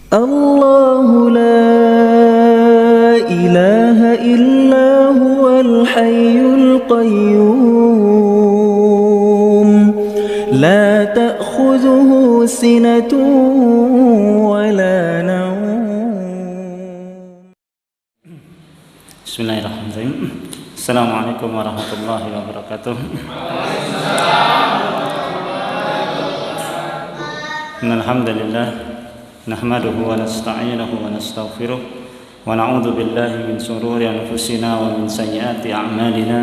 الله لا إله إلا هو الحي القيوم لا تأخذه سنة ولا نوم. بسم الله الرحمن الرحيم. السلام عليكم ورحمة الله وبركاته. إن الحمد لله نحمده ونستعينه ونستغفره ونعوذ بالله من شرور أنفسنا ومن سيئات أعمالنا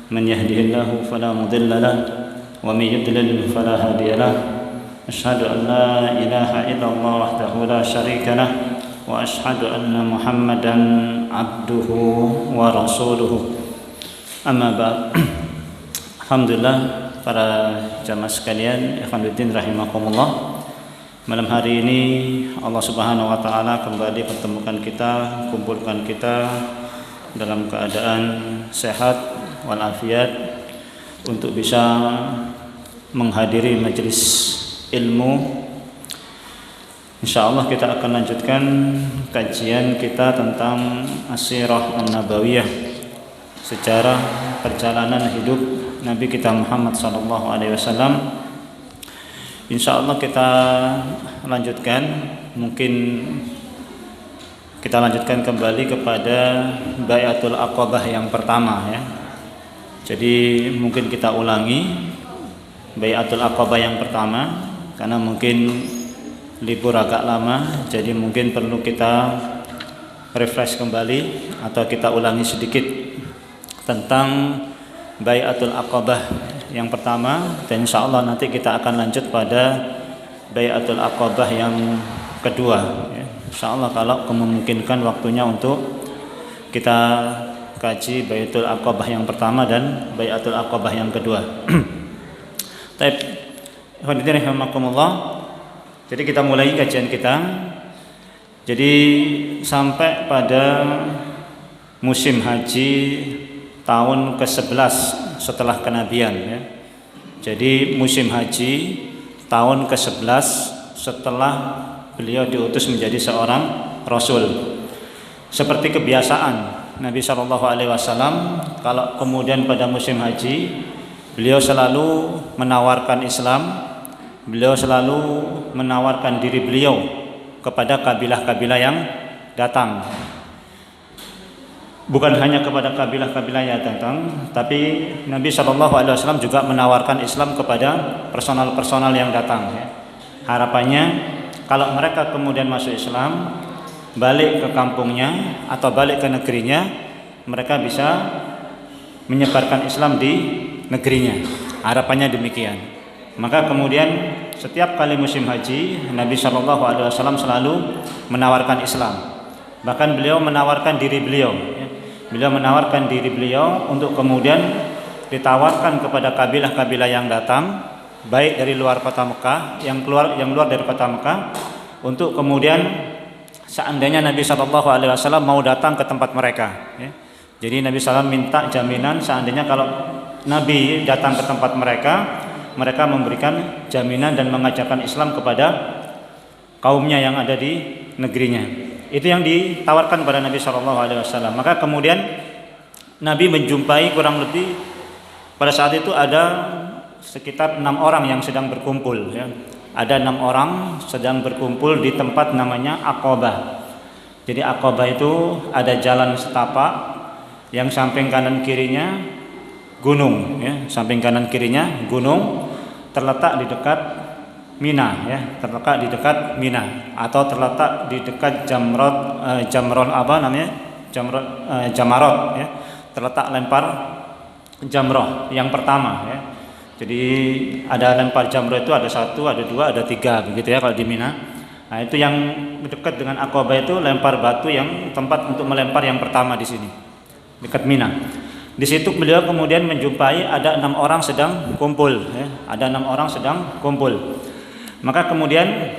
من يهده الله فلا مضل له ومن يضلل فلا هادي له أشهد أن لا إله إلا الله وحده لا شريك له وأشهد أن محمدا عبده ورسوله أما بعد. Alhamdulillah para jamaah sekalian, ikhwanuddin rahimakumullah. Malam hari ini Allah Subhanahu wa taala kembali pertemukan kita, kumpulkan kita dalam keadaan sehat walafiat untuk bisa menghadiri majelis ilmu. Insyaallah kita akan lanjutkan kajian kita tentang As-Sirah An-Nabawiyah, sejarah perjalanan hidup Nabi kita Muhammad sallallahu alaihi wasallam. Insyaallah kita lanjutkan, mungkin kita lanjutkan kembali kepada Bai'atul Aqabah yang pertama ya. Jadi mungkin kita ulangi Bai'atul Aqabah yang pertama karena mungkin libur agak lama, jadi mungkin perlu kita refresh kembali atau kita ulangi sedikit tentang Bai'atul Aqabah yang pertama, dan insyaallah nanti kita akan lanjut pada Bai'atul Aqabah yang kedua ya. Insyaallah kalau memungkinkan waktunya untuk kita kaji Bai'atul Aqabah yang pertama dan Bai'atul Aqabah yang kedua. Baik, hadirin rahimakumullah. Jadi kita mulai kajian kita. Jadi sampai pada musim haji tahun ke-11 setelah kenabian ya. Jadi musim haji tahun ke-11 setelah beliau diutus menjadi seorang rasul. Seperti kebiasaan Nabi sallallahu alaihi wasallam, kalau kemudian pada musim haji beliau selalu menawarkan Islam, beliau selalu menawarkan diri beliau kepada kabilah-kabilah yang datang. Bukan hanya kepada kabilah-kabilah yang datang, tapi Nabi SAW juga menawarkan Islam kepada personal-personal yang datang ya. Harapannya kalau mereka kemudian masuk Islam, balik ke kampungnya atau balik ke negerinya, mereka bisa menyebarkan Islam di negerinya. Harapannya demikian. Maka kemudian setiap kali musim haji, Nabi SAW selalu menawarkan Islam. Bahkan beliau menawarkan diri beliau ya. Beliau menawarkan diri beliau untuk kemudian ditawarkan kepada kabilah-kabilah yang datang, baik dari luar kota Mekah, yang luar dari kota Mekah, untuk kemudian seandainya Nabi SAW mau datang ke tempat mereka ya. Jadi Nabi SAW minta jaminan seandainya kalau Nabi datang ke tempat mereka, mereka memberikan jaminan dan mengajarkan Islam kepada kaumnya yang ada di negerinya. Itu yang ditawarkan pada Nabi SAW. Maka kemudian Nabi menjumpai kurang lebih pada saat itu ada sekitar 6 orang yang sedang berkumpul ya. Ada 6 orang sedang berkumpul di tempat namanya Aqabah. Jadi Aqabah itu ada jalan setapak yang samping kanan kirinya gunung ya. Samping kanan kirinya gunung, terletak di dekat Mina ya, terletak di dekat Mina atau terletak di dekat Jamarot ya, terletak lempar jamroh yang pertama ya. Jadi ada lempar jamroh itu ada 1, ada 2, ada 3 begitu ya kalau di Mina. Nah itu yang dekat dengan Aqabah itu lempar batu yang tempat untuk melempar yang pertama di sini dekat Mina. Di situ beliau kemudian menjumpai ada 6 orang sedang kumpul ya. Ada 6 orang sedang kumpul. Maka kemudian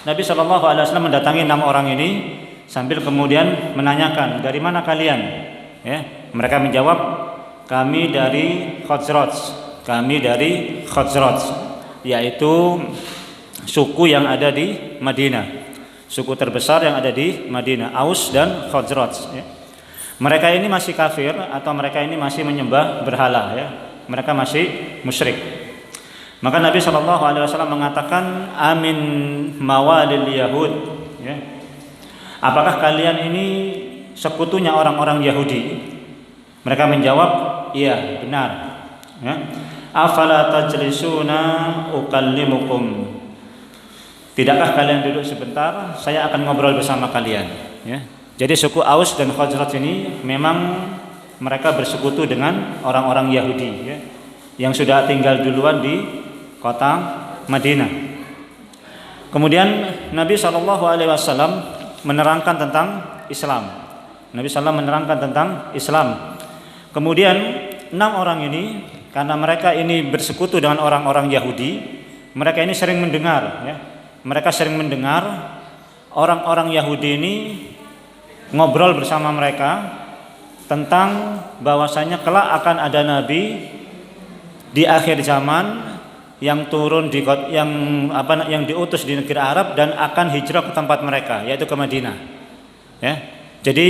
Nabi SAW mendatangi 6 orang ini sambil kemudian menanyakan, dari mana kalian? Ya, mereka menjawab, kami dari Khazraj, yaitu suku yang ada di Madinah. suku terbesar yang ada di Madinah, Aus dan Khazraj, ya. Mereka ini masih kafir atau mereka ini masih menyembah berhala, ya. Mereka masih musyrik. Maka Nabi SAW mengatakan, amin mawalil Yahud, ya. Apakah kalian ini sekutunya orang-orang Yahudi? Mereka menjawab, iya, benar, ya. Afala tajlisuna ukallimukum, tidakkah kalian duduk sebentar, saya akan ngobrol bersama kalian, ya. Jadi suku Aus dan Khazraj ini memang mereka bersekutu dengan orang-orang Yahudi, ya, yang sudah tinggal duluan di kota Madinah. Kemudian Nabi SAW menerangkan tentang Islam. Nabi SAW menerangkan tentang Islam. Kemudian 6 orang ini, karena mereka ini bersekutu dengan orang-orang Yahudi, mereka ini sering mendengar, ya. Mereka sering mendengar orang-orang Yahudi ini ngobrol bersama mereka tentang bahwasanya kelak akan ada nabi di akhir zaman yang turun di yang diutus di negeri Arab dan akan hijrah ke tempat mereka, yaitu ke Madinah, ya. Jadi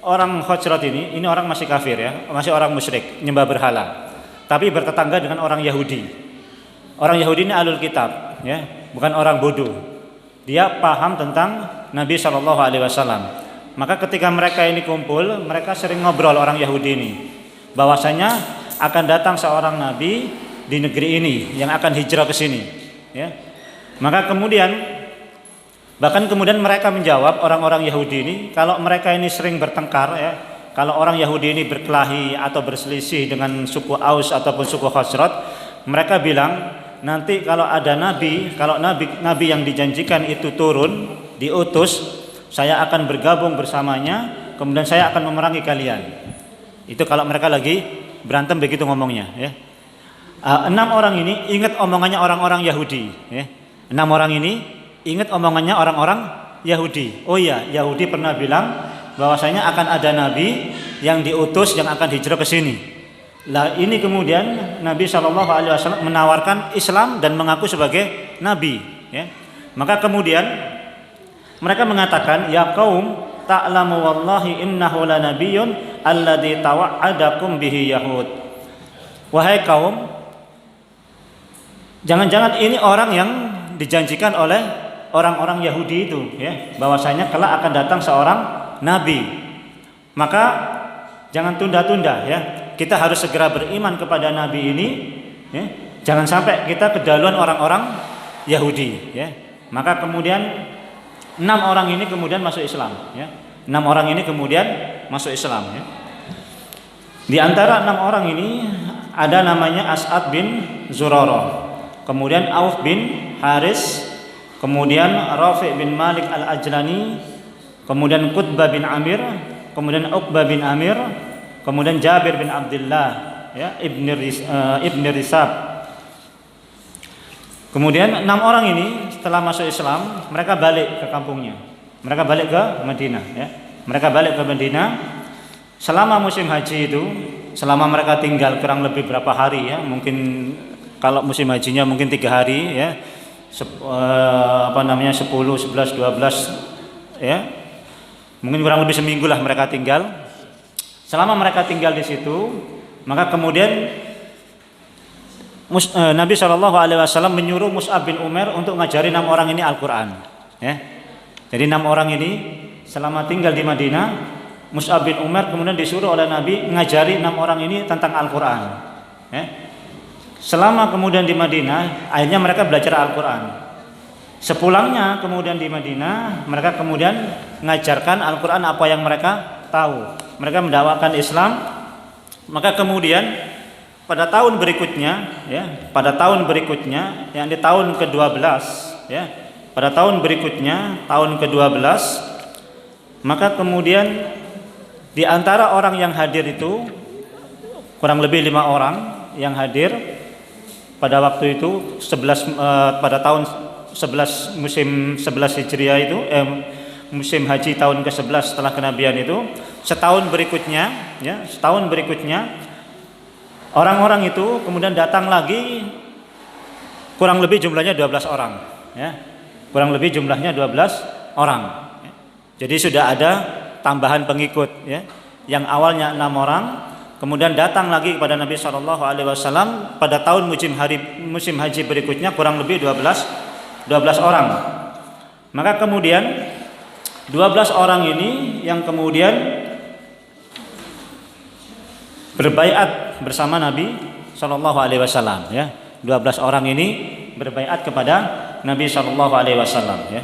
orang Khazraj ini orang masih kafir, ya, masih orang musyrik, nyembah berhala, tapi bertetangga dengan orang Yahudi. Orang Yahudi ini ahlul kitab, ya, bukan orang bodoh. Dia paham tentang Nabi SAW. Maka ketika mereka ini kumpul, mereka sering ngobrol orang Yahudi ini, bahwasanya akan datang seorang nabi di negeri ini yang akan hijrah ke sini, ya. Maka kemudian mereka menjawab, orang-orang Yahudi ini, kalau mereka ini sering bertengkar, ya, kalau orang Yahudi ini berkelahi atau berselisih dengan suku Aus ataupun suku Khazraj, mereka bilang, nanti kalau ada nabi, kalau nabi yang dijanjikan itu turun, diutus, saya akan bergabung bersamanya, kemudian saya akan memerangi kalian. Itu kalau mereka lagi berantem begitu ngomongnya, ya. 6 orang ini ingat omongannya orang-orang Yahudi, ya. 6 orang ini ingat omongannya orang-orang Yahudi. Oh iya, Yahudi pernah bilang bahwasanya akan ada nabi yang diutus yang akan hijrah ke sini. Lah ini kemudian Nabi SAW menawarkan Islam dan mengaku sebagai nabi, ya. Maka kemudian mereka mengatakan, ya qaum ta'lamu wallahi innahu lanabiyyun alladzi tawa'adakum bihi yahud. Wahai kaum, jangan-jangan ini orang yang dijanjikan oleh orang-orang Yahudi itu, ya, bahwasanya kelak akan datang seorang nabi. Maka jangan tunda-tunda, ya. Kita harus segera beriman kepada nabi ini, ya. Jangan sampai kita kedahuluan orang-orang Yahudi, ya. Maka kemudian 6 orang ini kemudian masuk Islam, ya. 6 orang ini kemudian masuk Islam, ya. Di antara 6 orang ini ada namanya As'ad bin Zurarah, kemudian Auf bin Haris, kemudian Rafi' bin Malik al-Ajlani, kemudian Qutbah bin Amir, kemudian Uqbah bin Amir, kemudian Jabir bin Abdullah, ya, Ibn Risab. Kemudian 6 orang ini setelah masuk Islam, mereka balik ke kampungnya. Mereka balik ke Madinah, ya. Mereka balik ke Madinah. Selama musim haji itu, selama mereka tinggal kurang lebih berapa hari, ya. Mungkin kalau musim hajinya mungkin 3 hari, ya. 10, 11, 12, ya. Mungkin kurang lebih seminggu lah mereka tinggal. Selama mereka tinggal di situ, maka kemudian Nabi SAW menyuruh Mus'ab bin Umair untuk ngajari 6 orang ini Al-Quran, ya. Jadi 6 orang ini selama tinggal di Madinah, Mus'ab bin Umair kemudian disuruh oleh Nabi ngajari 6 orang ini tentang Al-Quran, ya. Selama kemudian di Madinah, akhirnya mereka belajar Al-Quran. Sepulangnya kemudian di Madinah, mereka kemudian mengajarkan Al-Quran apa yang mereka tahu. Mereka mendakwakan Islam. Maka kemudian pada tahun berikutnya, ya, pada tahun berikutnya, yang di tahun ke-12, ya, pada tahun berikutnya, tahun ke-12, maka kemudian di antara orang yang hadir itu kurang lebih 5 orang yang hadir pada waktu itu pada tahun 11 musim 11 Hijriah itu, musim haji tahun ke-11 setelah kenabian itu, setahun berikutnya, ya, setahun berikutnya orang-orang itu kemudian datang lagi, kurang lebih jumlahnya 12 orang, ya. Kurang lebih jumlahnya 12 orang. Jadi sudah ada tambahan pengikut, ya. Yang awalnya 6 orang, kemudian datang lagi kepada Nabi Shallallahu Alaihi Wasallam pada tahun musim haji berikutnya kurang lebih 12 orang. Maka kemudian 12 orang ini yang kemudian berbaiat bersama Nabi Shallallahu Alaihi Wasallam, ya. 12 orang ini berbaiat kepada Nabi Shallallahu Alaihi Wasallam, ya.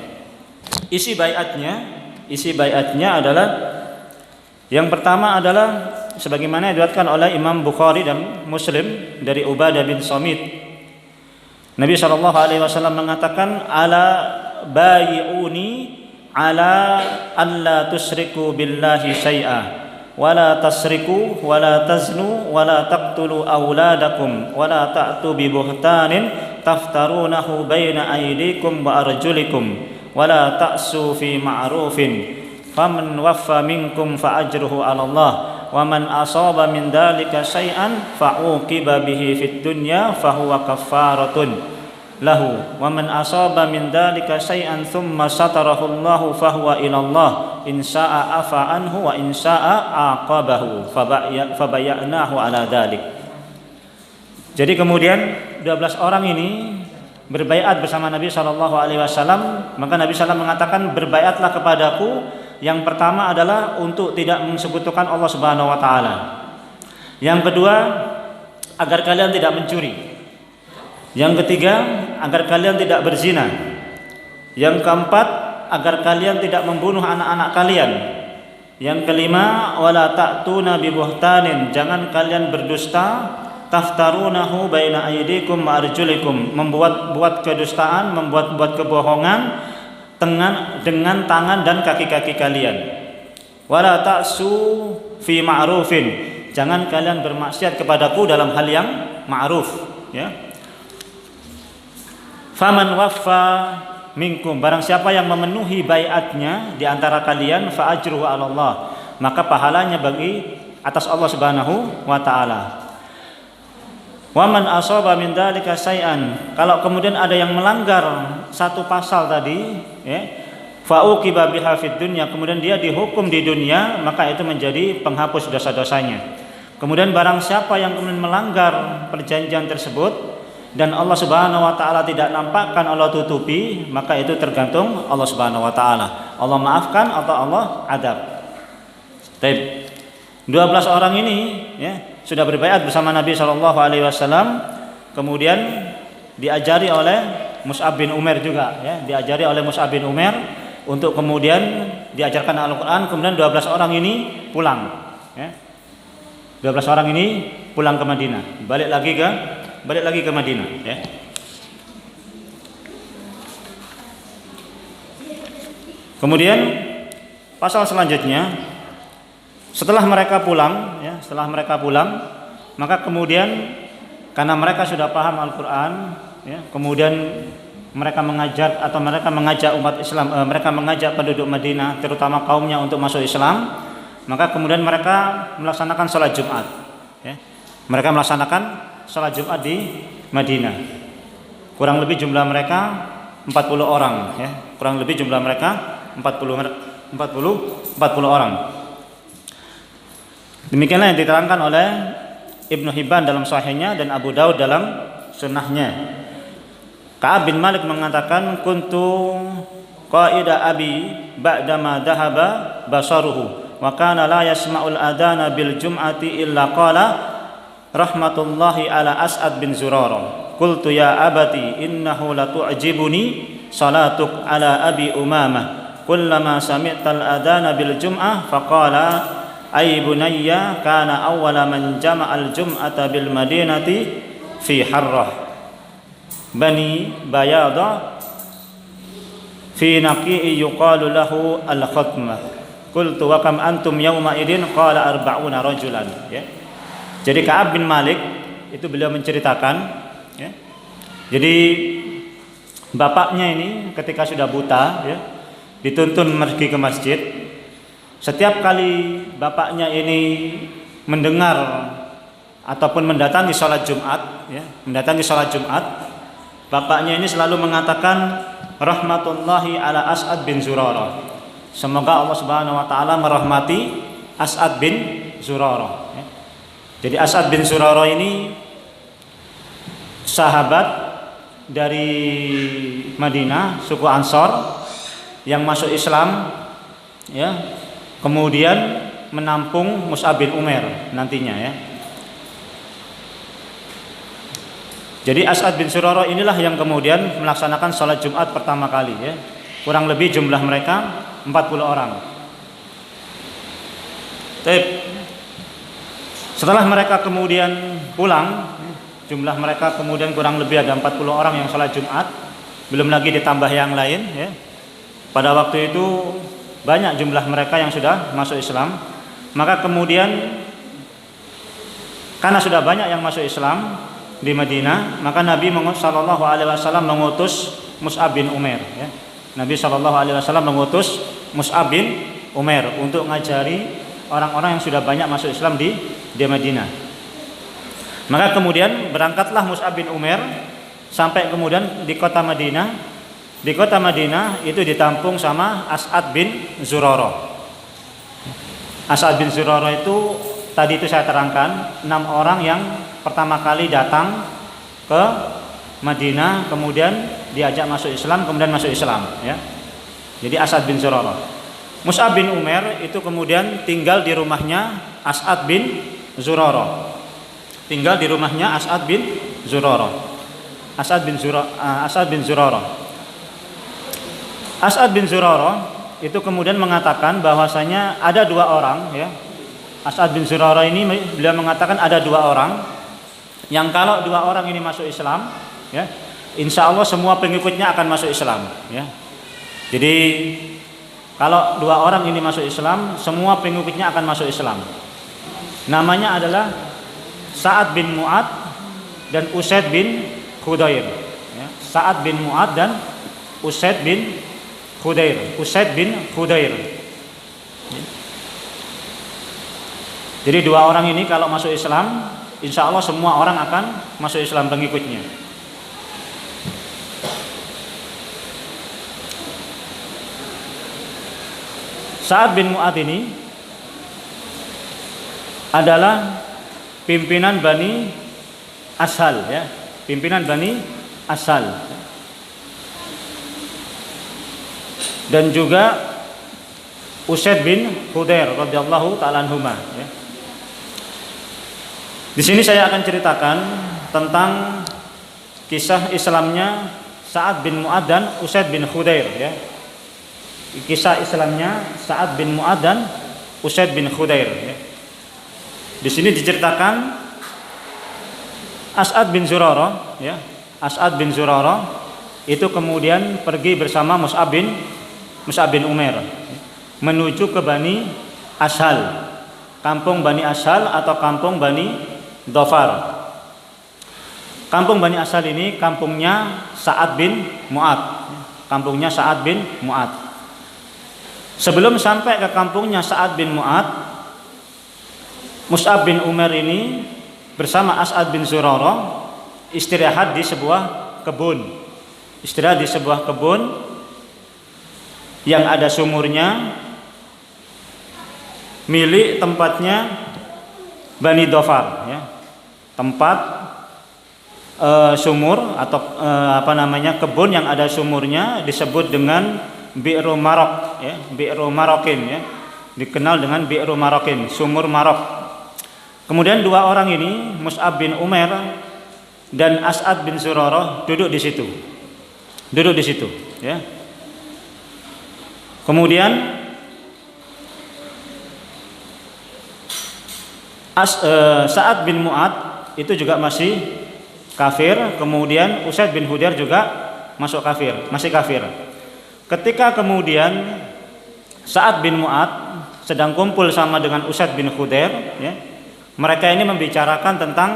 Isi baiatnya adalah yang pertama adalah sebagaimana diriwayatkan oleh Imam Bukhari dan Muslim dari Ubadah bin Samit. Nabi Shallallahu Alaihi Wasallam mengatakan, ala bayi'uni ala alla tusyriku billahi syai'a wala tasriku wala taznu wala taqtulu awladakum wala ta'tu bi buhtanin taftarunahu baina aydikum wa arjulikum wala ta'su fi ma'rufin faman waffa minkum fa ajruhu 'ala Allah wa man asaba min dzalika syai'an fa uqiba bihi fid dunya fa huwa kaffaratun lahu wa man asaba min dzalika syai'an thumma satarahu Allah fa huwa ila Allah in syaa'a afa anhu wa in syaa'a aqabahu fa bayanahu 'ala dzalik. Jadi kemudian 12 orang ini berbaiat bersama Nabi Shallallahu Alaihi Wasallam. Maka Nabi SAW mengatakan, berbaiatlah kepadaku. Yang pertama adalah untuk tidak mensekutukan Allah Subhanahu Wa Taala. Yang kedua, agar kalian tidak mencuri. Yang ketiga, agar kalian tidak berzina. Yang keempat, agar kalian tidak membunuh anak-anak kalian. Yang kelima, wala ta'tuna bi buhtanin, jangan kalian berdusta. Taftarunahu baina aydikum wa arjulikum, membuat kedustaan, membuat kebohongan dengan tangan dan kaki-kaki kalian. Wala ta'su fi ma'rufin, jangan kalian bermaksiat kepadaku dalam hal yang ma'ruf, ya. Faman waffa minkum, barang siapa yang memenuhi baiatnya di antara kalian, fa ajruhu 'ala Allah, maka pahalanya bagi atas Allah Subhanahu wa taala. Waman asaba min dzalika syai'an, kalau kemudian ada yang melanggar satu pasal tadi, ya, fa uqiba biha fid dunya, kemudian dia dihukum di dunia, maka itu menjadi penghapus dosa-dosanya. Kemudian barang siapa yang kemudian melanggar perjanjian tersebut dan Allah Subhanahu wa taala tidak nampakkan, Allah tutupi, maka itu tergantung Allah Subhanahu wa taala. Allah maafkan atau Allah adab. Baik. 12 orang ini, ya, sudah berbaiat bersama Nabi Shallallahu Alaihi Wasallam, kemudian diajari oleh Mus'ab bin Umair juga, ya, diajari oleh Mus'ab bin Umair untuk kemudian diajarkan Al-Quran. Kemudian 12 orang ini pulang, ya. 12 orang ini pulang ke Madinah, balik lagi ke Madinah, ya. Kemudian pasal selanjutnya, setelah mereka pulang, maka kemudian karena mereka sudah paham Al-Quran, ya, kemudian mereka mengajak umat Islam, mereka mengajak penduduk Madinah, terutama kaumnya, untuk masuk Islam. Maka kemudian mereka melaksanakan sholat Jumat, ya. Mereka melaksanakan sholat Jumat di Madinah. Kurang lebih jumlah mereka 40 orang, ya. Kurang lebih jumlah mereka 40 orang. Demikianlah yang diterangkan oleh Ibnu Hibban dalam Sahihnya dan Abu Daud dalam Sunnahnya. Ka'ab bin Malik mengatakan, kuntu qaida abi ba'dama dhahaba basaruhu wa kana la yasma'ul adana bil jum'ati illa qala rahmatullahi ala As'ad bin Zurarah. Qultu ya abati innahu la tu'jibuni salatuk ala abi Umamah kullama sami'tal adana bil jum'ah faqala ay bunayya kana awwala man jama'al jum'ata bil madinati fi Harrah bani Bayada fi naqi'i yuqalu lahu al-khatmah. Qultu wa kam antum yawma idin qala 40 rajulan, ya. Jadi Ka'ab bin Malik itu beliau menceritakan, ya. Jadi bapaknya ini ketika sudah buta, ya, dituntun pergi ke masjid. Setiap kali bapaknya ini mendengar ataupun mendatangi sholat Jumat, ya, bapaknya ini selalu mengatakan rahmatullahi ala As'ad bin Zurarah. Semoga Allah Subhanahu wa taala merahmati As'ad bin Zurarah. Jadi As'ad bin Zurarah ini sahabat dari Madinah, suku Ansor yang masuk Islam, ya. Kemudian menampung Mus'ab bin Umair nantinya, ya. Jadi As'ad bin Zurarah inilah yang kemudian melaksanakan salat Jumat pertama kali, ya. Kurang lebih jumlah mereka 40 orang. Setelah mereka kemudian pulang, jumlah mereka kemudian kurang lebih ada 40 orang yang salat Jumat, belum lagi ditambah yang lain, ya. Pada waktu itu banyak jumlah mereka yang sudah masuk Islam. Maka kemudian karena sudah banyak yang masuk Islam di Madinah, maka Nabi sallallahu alaihi wasallam mengutus Mus'ab bin Umair, ya. Nabi sallallahu alaihi wasallam mengutus Mus'ab bin Umair untuk ngajari orang-orang yang sudah banyak masuk Islam di Madinah. Maka kemudian berangkatlah Mus'ab bin Umair sampai kemudian di kota Madinah. Di kota Madinah itu ditampung sama As'ad bin Zurarah. As'ad bin Zurarah itu tadi itu saya terangkan 6 orang yang pertama kali datang ke Madinah, kemudian diajak masuk Islam, kemudian masuk Islam, ya. Jadi As'ad bin Zurarah. Mus'ab bin Umair itu kemudian tinggal di rumahnya As'ad bin Zurarah. Tinggal di rumahnya As'ad bin Zurarah. As'ad bin Zurarah. As'ad bin Zurarah itu kemudian mengatakan bahwasanya ada 2 orang, ya. As'ad bin Zurarah ini beliau mengatakan ada 2 orang yang kalau 2 orang ini masuk Islam, ya, insya Allah semua pengikutnya akan masuk Islam, ya. Jadi kalau 2 orang ini masuk Islam, semua pengikutnya akan masuk Islam. Namanya adalah Sa'ad bin Mu'ad dan Usaid bin Khudair, ya. Sa'ad bin Mu'ad dan Usaid bin Khudair. Usaid bin Khudair. Jadi 2 orang ini kalau masuk Islam, insya Allah semua orang akan masuk Islam pengikutnya. Sa'ad bin Mu'ad ini adalah pimpinan Bani Ashal, ya. Pimpinan Bani Ashal. Dan juga Usaid bin Khudair radhiyallahu ta'ala anhuma, ya. Di sini saya akan ceritakan tentang kisah Islamnya Sa'ad bin Mu'ad dan Usaid bin Khudair, ya. Kisah Islamnya Sa'ad bin Mu'ad dan Usaid bin Khudair, ya. Di sini diceritakan As'ad bin Zurarah, ya. As'ad bin Zurarah itu kemudian pergi bersama Mus'ab bin Umair menuju ke Bani Ashal, kampung Bani Ashal atau kampung Bani Dhafar. Kampung Bani Ashal ini kampungnya Sa'ad bin Mu'ad. Kampungnya Sa'ad bin Mu'ad. Sebelum sampai ke kampungnya Sa'ad bin Mu'ad, Mus'ab bin Umair ini bersama As'ad bin Zurarah istirahat di sebuah kebun. Istirahat di sebuah kebun yang ada sumurnya, milik tempatnya Bani Dhafar, ya. Tempat sumur atau kebun yang ada sumurnya disebut dengan Bi'ru Marok, ya. Bi'ru Marokin, ya. Dikenal dengan Bi'ru Marokin, sumur Marok. Kemudian 2 orang ini, Mus'ab bin Umair dan As'ad bin Zurarah duduk di situ. Duduk di situ, ya. Kemudian Sa'ad bin Mu'ad itu juga masih kafir, kemudian Usaid bin Khudair juga masih kafir. Ketika kemudian Sa'ad bin Mu'ad sedang kumpul sama dengan Usaid bin Khudair, ya, mereka ini membicarakan tentang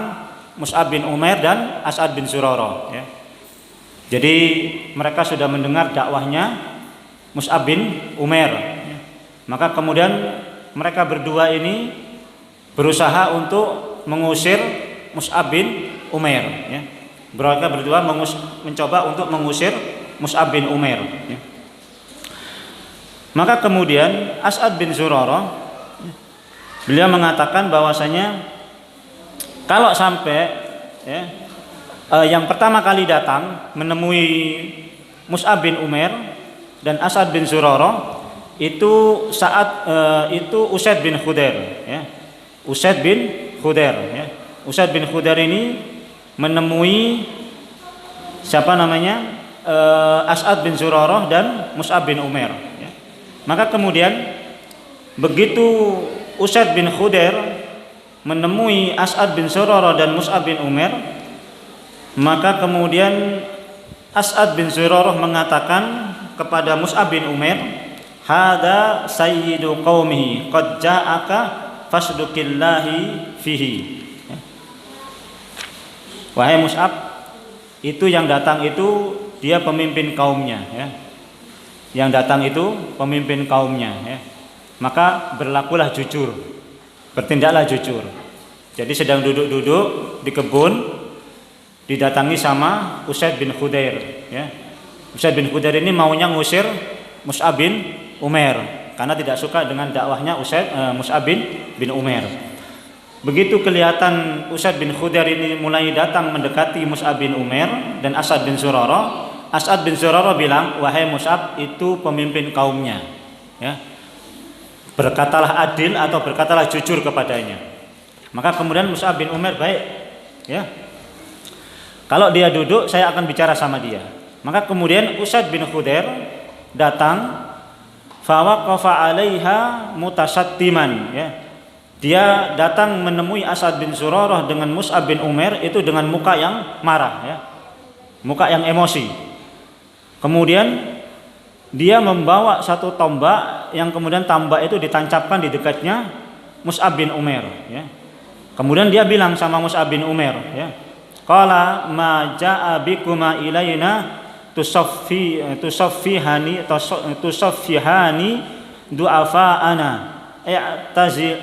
Mus'ab bin Umair dan As'ad bin Zurarah, ya. Jadi mereka sudah mendengar dakwahnya Mus'ab bin Umair, ya. Maka kemudian mereka berdua ini berusaha untuk mengusir Mus'ab bin Umair, ya. Mereka berdua mencoba untuk mengusir Mus'ab bin Umair. Ya. Maka kemudian As'ad bin Zurarah beliau mengatakan bahwasanya kalau sampai ya, yang pertama kali datang menemui Mus'ab bin Umair dan As'ad bin Zurarah itu saat itu Usaid bin Khudair ya. Usaid bin Khudair ya. Usaid bin Khudair ini menemui siapa namanya As'ad bin Zurarah dan Mus'ab bin Umair ya. Maka kemudian begitu Usaid bin Khudair menemui As'ad bin Zurarah dan Mus'ab bin Umair, maka kemudian As'ad bin Zurarah mengatakan kepada Mus'ab bin Umair, hada sayyidu qaumihi qad ja'aka fasduqillahi fihi. Wahai Mus'ab, itu yang datang itu dia pemimpin kaumnya ya. Yang datang itu pemimpin kaumnya ya. Maka berlakulah jujur, bertindaklah jujur. Jadi sedang duduk-duduk di kebun, didatangi sama Usaid bin Khudair ya. Usaid bin Khudair ini maunya ngusir Mus'ab bin Umair karena tidak suka dengan dakwahnya Mus'ab bin Umair. Begitu kelihatan Usaid bin Khudair ini mulai datang mendekati Mus'ab bin Umair dan As'ad bin Zurarah, As'ad bin Zurarah bilang, wahai Mus'ab, itu pemimpin kaumnya ya. Berkatalah adil atau berkatalah jujur kepadanya. Maka kemudian Mus'ab bin Umair baik ya. Kalau dia duduk saya akan bicara sama dia. Maka kemudian Usaid bin Khudair datang, fawaqafa 'alaiha mutasaddiman ya. Dia datang menemui As'ad bin Zurarah dengan Mus'ab bin Umair itu dengan muka yang marah ya. Muka yang emosi. Kemudian dia membawa satu tombak yang kemudian tombak itu ditancapkan di dekatnya Mus'ab bin Umair ya. Kemudian dia bilang sama Mus'ab bin Umair ya, qala ma jaa bikuma ilaina tusaffihani du'afa'ana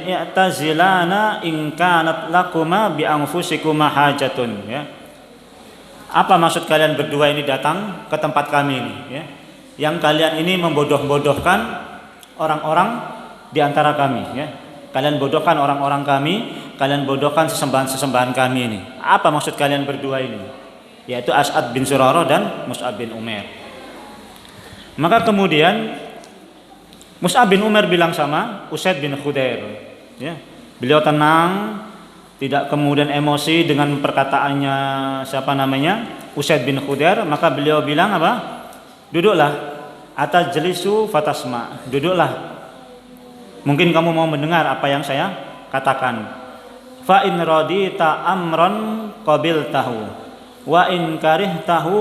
i'tazilana in kanat lakuma bi anfusikuma hajatun ya. Apa maksud kalian berdua ini datang ke tempat kami ini ya? Yang kalian ini membodoh-bodohkan orang-orang di antara kami ya. Kalian bodohkan orang-orang kami, kalian bodohkan sesembahan-sesembahan kami ini. Apa maksud kalian berdua ini? Yaitu As'ad bin Zurarah dan Mus'ab bin Umair. Maka kemudian Mus'ab bin Umair bilang sama Usaid bin Khudair ya. Beliau tenang, tidak kemudian emosi dengan perkataannya siapa namanya Usaid bin Khudair. Maka beliau bilang apa? Duduklah, atajlisu fatasma. Duduklah. Mungkin kamu mau mendengar apa yang saya katakan. Fa in radita amran qabiltahu wa in karihtahu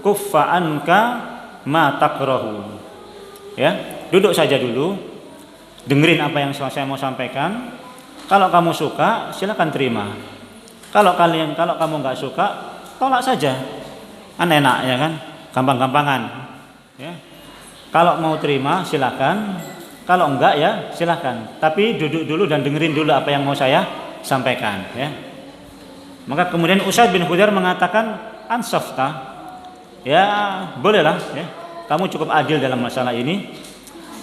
kuffa anka ma takrahu. Ya, duduk saja dulu. Dengerin apa yang saya mau sampaikan. Kalau kamu suka, silakan terima. Kalau kamu nggak suka, tolak saja. Kan enak ya kan? Gampang-gampangan. Ya. Kalau mau terima silakan, kalau enggak ya silakan. Tapi duduk dulu dan dengerin dulu apa yang mau saya sampaikan. Ya. Maka kemudian Usaid bin Khudair mengatakan ansafta, ya bolehlah. Ya. Kamu cukup adil dalam masalah ini.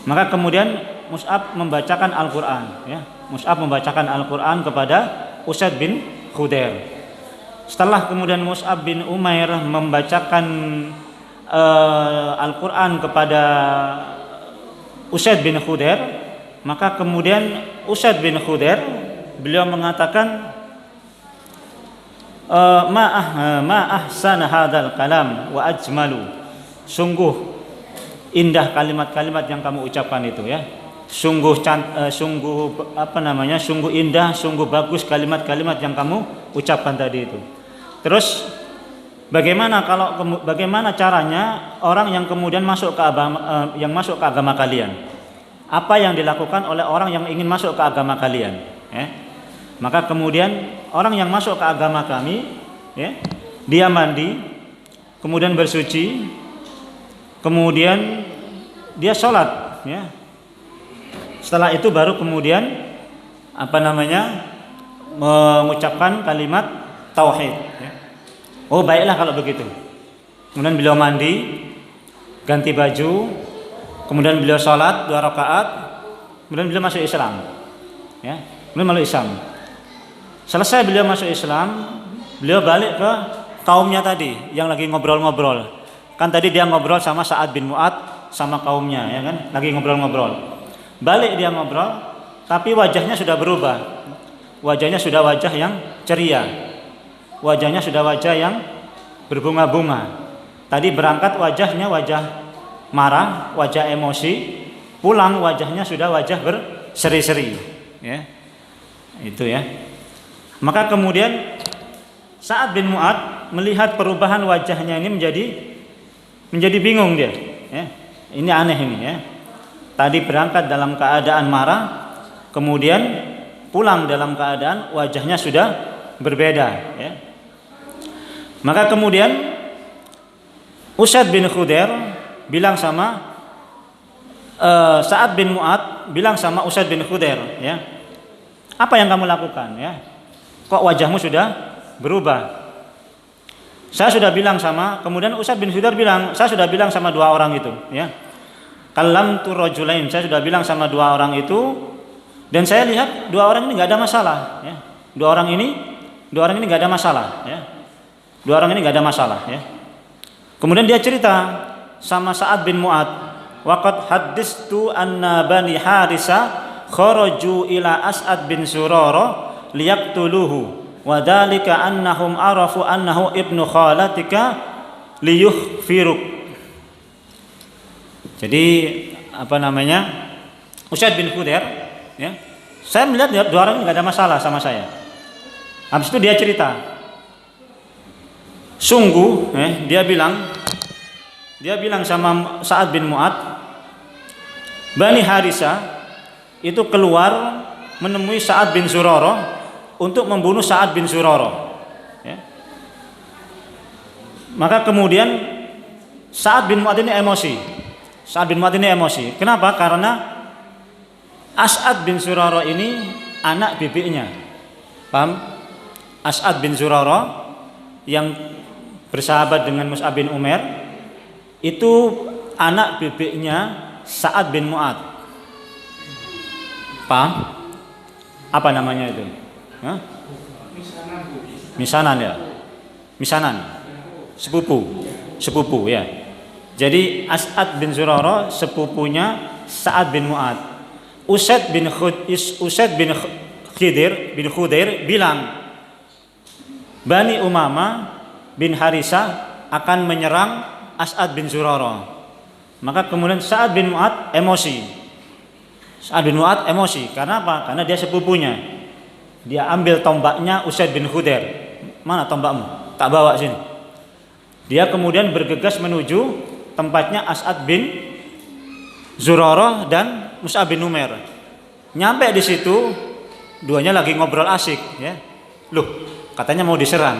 Maka kemudian Mus'ab membacakan Al-Quran. Ya. Mus'ab membacakan Al-Quran kepada Usaid bin Khudair. Setelah kemudian Mus'ab bin Umair membacakan Al-Quran kepada Usaid bin Khudair, maka kemudian Usaid bin Khudair beliau mengatakan ma ahsana hadzal kalam wa ajmalu. Sungguh indah kalimat-kalimat yang kamu ucapkan itu ya. Sungguh indah, sungguh bagus kalimat-kalimat yang kamu ucapkan tadi itu. Terus bagaimana caranya orang yang kemudian masuk ke agama kalian? Apa yang dilakukan oleh orang yang ingin masuk ke agama kalian? Maka kemudian orang yang masuk ke agama kami, dia mandi, kemudian bersuci, kemudian dia sholat. Setelah itu baru kemudian mengucapkan kalimat tauhid. Oh baiklah kalau begitu. Kemudian beliau mandi, ganti baju, kemudian beliau sholat 2 rakaat, kemudian beliau masuk Islam. Ya, beliau masuk Islam. Selesai beliau masuk Islam, beliau balik ke kaumnya tadi yang lagi ngobrol-ngobrol. Kan tadi dia ngobrol sama Sa'ad bin Mu'adz sama kaumnya, ya kan? Lagi ngobrol-ngobrol. Balik dia ngobrol, tapi wajahnya sudah berubah. Wajahnya sudah wajah yang ceria. Wajahnya sudah wajah yang berbunga-bunga. Tadi berangkat wajahnya wajah marah, wajah emosi. Pulang wajahnya sudah wajah berseri-seri. Ya, itu ya. Maka kemudian Sa'ad bin Mu'adz melihat perubahan wajahnya ini menjadi bingung dia. Ya, ini aneh ini ya. Tadi berangkat dalam keadaan marah, kemudian pulang dalam keadaan wajahnya sudah berbeda. Ya. Maka kemudian Usaid bin Khudair bilang sama Sa'ad bin Mu'adz bilang sama Usaid bin Khudair, ya, apa yang kamu lakukan? Ya, kok wajahmu sudah berubah? Saya sudah bilang sama, kemudian Usaid bin Khudair bilang, saya sudah bilang sama 2 orang itu, ya. Kallamtu rajulain, saya sudah bilang sama 2 orang itu, dan saya lihat 2 orang ini nggak ada masalah, ya. 2 orang ini nggak ada masalah, ya. 2 orang ini nggak ada masalah, ya. Kemudian dia cerita sama Sa'ad bin Mu'adz, waqad haddistu anna bani Harisa kharaju ila As'ad bin Zurarah liyaqtuluhu wa dzalika annahum arafu annahu ibnu khalatika liyukhfiruk. Jadi Usaid bin Khudair, ya, saya melihat 2 orang ini nggak ada masalah sama saya. Habis itu dia cerita, sungguh, dia bilang sama Sa'ad bin Mu'adz, Bani Harisa itu keluar menemui Sa'ad bin Zurarah untuk membunuh Sa'ad bin Zurarah. Ya. Maka kemudian Sa'ad bin Mu'adz ini emosi. Kenapa? Karena As'ad bin Zurarah ini anak bibiknya. Paham? As'ad bin Zurarah yang bersahabat dengan Mus'ab bin Umair itu anak bibiknya Sa'ad bin Mu'adz. Paham? Apa namanya itu? Hah? Misanan ya. Misanan. Sepupu ya. Jadi As'ad bin Zurarah sepupunya Sa'ad bin Mu'adz. Usaid bin Khudair bilang, Bani Umamah bin Harisah akan menyerang As'ad bin Zurarah. Maka kemudian Sa'ad bin Mu'adz emosi. Karena apa? Karena dia sepupunya. Dia ambil tombaknya Usaid bin Khudair. Mana tombakmu? Tak bawa sini. Dia kemudian bergegas menuju tempatnya As'ad bin Zurarah dan Mus'ab bin Umair. Nyampe di situ, duanya lagi ngobrol asik, ya. Loh, katanya mau diserang.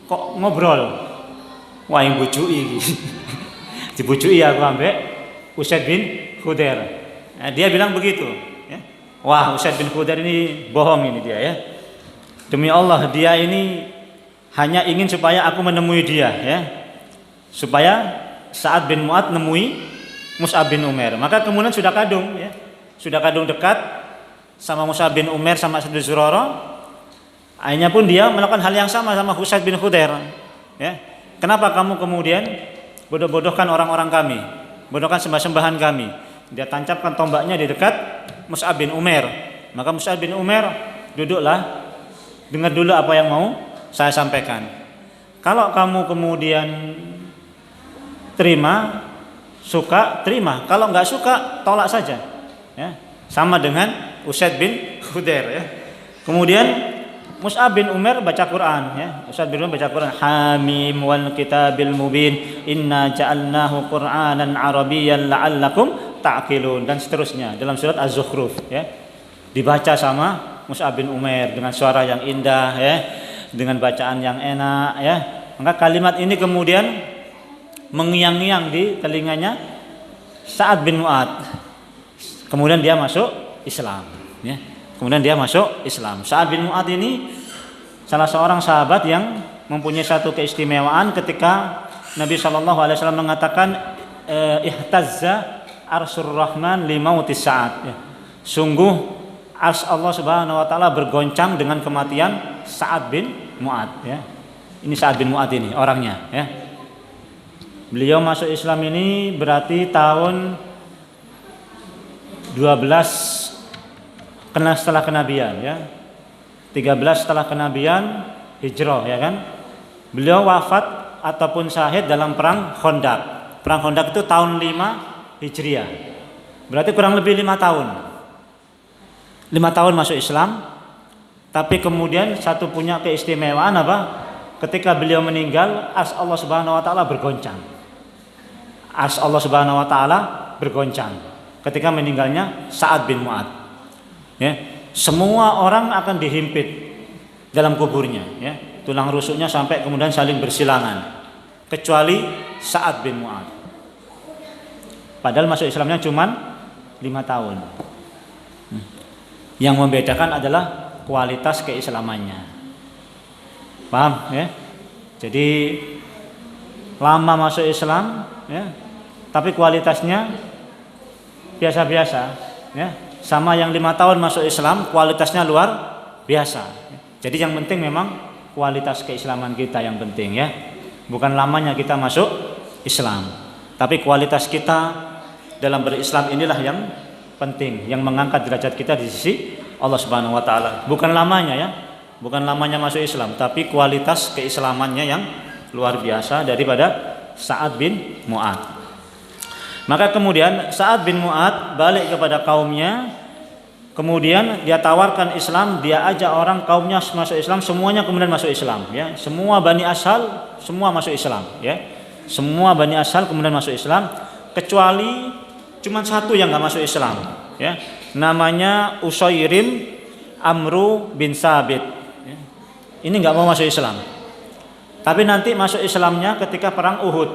Kok ngobrol? Wah, yang bujui. Dibujui aku ambek Usaid bin Khudair. Nah, dia bilang begitu, ya. Wah, Usaid bin Khudair ini bohong ini dia, ya. Demi Allah, dia ini hanya ingin supaya aku menemui dia, ya. Supaya Sa'ad bin Mu'adz nemui Mus'ab bin Umair. Maka kemudian sudah kadung, ya. Sudah kadung dekat sama Mus'ab bin Umair sama As'ad bin Zurarah. Akhirnya pun dia melakukan hal yang sama Usaid bin Khudair, ya. Kenapa kamu kemudian bodoh-bodohkan orang-orang kami, bodohkan sembah-sembahan kami? Dia tancapkan tombaknya di dekat Mus'ab bin Umair. Maka Mus'ab bin Umair, duduklah, dengar dulu apa yang mau saya sampaikan. Kalau kamu kemudian suka, terima. Kalau nggak suka, tolak saja. Ya. Sama dengan Usaid bin Khudair. Ya. Kemudian Mus'ab bin Umair baca Quran. Ya. Usaid bin Umair baca Quran. Hamim wal kitabil mubin. Inna ja'alnahu Qur'anan Arabiyyan la'allakum ta'qilun, dan seterusnya dalam surat Az-Zukhruf. Ya. Dibaca sama Mus'ab bin Umair dengan suara yang indah, ya, dengan bacaan yang enak. Ya. Maka kalimat ini kemudian mengiang-iang di telinganya Sa'ad bin Mu'adz. Kemudian dia masuk Islam, ya. Kemudian dia masuk Islam. Sa'ad bin Mu'adz ini salah seorang sahabat yang mempunyai satu keistimewaan ketika Nabi SAW mengatakan ihtazza arsyur rahman limautis Sa'ad ya. Sungguh arsy Allah Subhanahu wa taala bergoncang dengan kematian Sa'ad bin Mu'adz ya. Ini Sa'ad bin Mu'adz ini orangnya ya. Beliau masuk Islam ini berarti tahun 12 setelah kenabian ya. 13 setelah kenabian hijrah ya kan. Beliau wafat ataupun syahid dalam perang Khandaq. Perang Khandaq itu tahun 5 Hijriah. Berarti kurang lebih 5 tahun. 5 tahun masuk Islam. Tapi kemudian satu punya keistimewaan apa? Ketika beliau meninggal, arsy Allah Subhanahu wa taala bergoncang. Arsy Allah Subhanahu wa taala bergoncang ketika meninggalnya Sa'ad bin Mu'adz. Ya. Semua orang akan dihimpit dalam kuburnya ya. Tulang rusuknya sampai kemudian saling bersilangan. Kecuali Sa'ad bin Mu'adz. Padahal masuk Islamnya cuma 5 tahun. Yang membedakan adalah kualitas keislamannya. Paham ya? Jadi lama masuk Islam ya, tapi kualitasnya biasa-biasa ya. Sama yang 5 tahun masuk Islam kualitasnya luar biasa. Jadi yang penting memang kualitas keislaman kita yang penting ya. Bukan lamanya kita masuk Islam, tapi kualitas kita dalam berislam inilah yang penting, yang mengangkat derajat kita di sisi Allah Subhanahu wa taala. Bukan lamanya ya. Bukan lamanya masuk Islam, tapi kualitas keislamannya yang luar biasa daripada Sa'ad bin Mu'adz. Maka kemudian Sa'ad bin Mu'adz balik kepada kaumnya. Kemudian dia tawarkan Islam, dia ajak orang kaumnya masuk Islam, semuanya kemudian masuk Islam ya. Semua Bani Ashal semua masuk Islam ya. Semua Bani Ashal kemudian masuk Islam kecuali cuma satu yang enggak masuk Islam ya. Namanya Usairim Amru bin Sabit. Ya. Ini enggak mau masuk Islam. Tapi nanti masuk Islamnya ketika perang Uhud.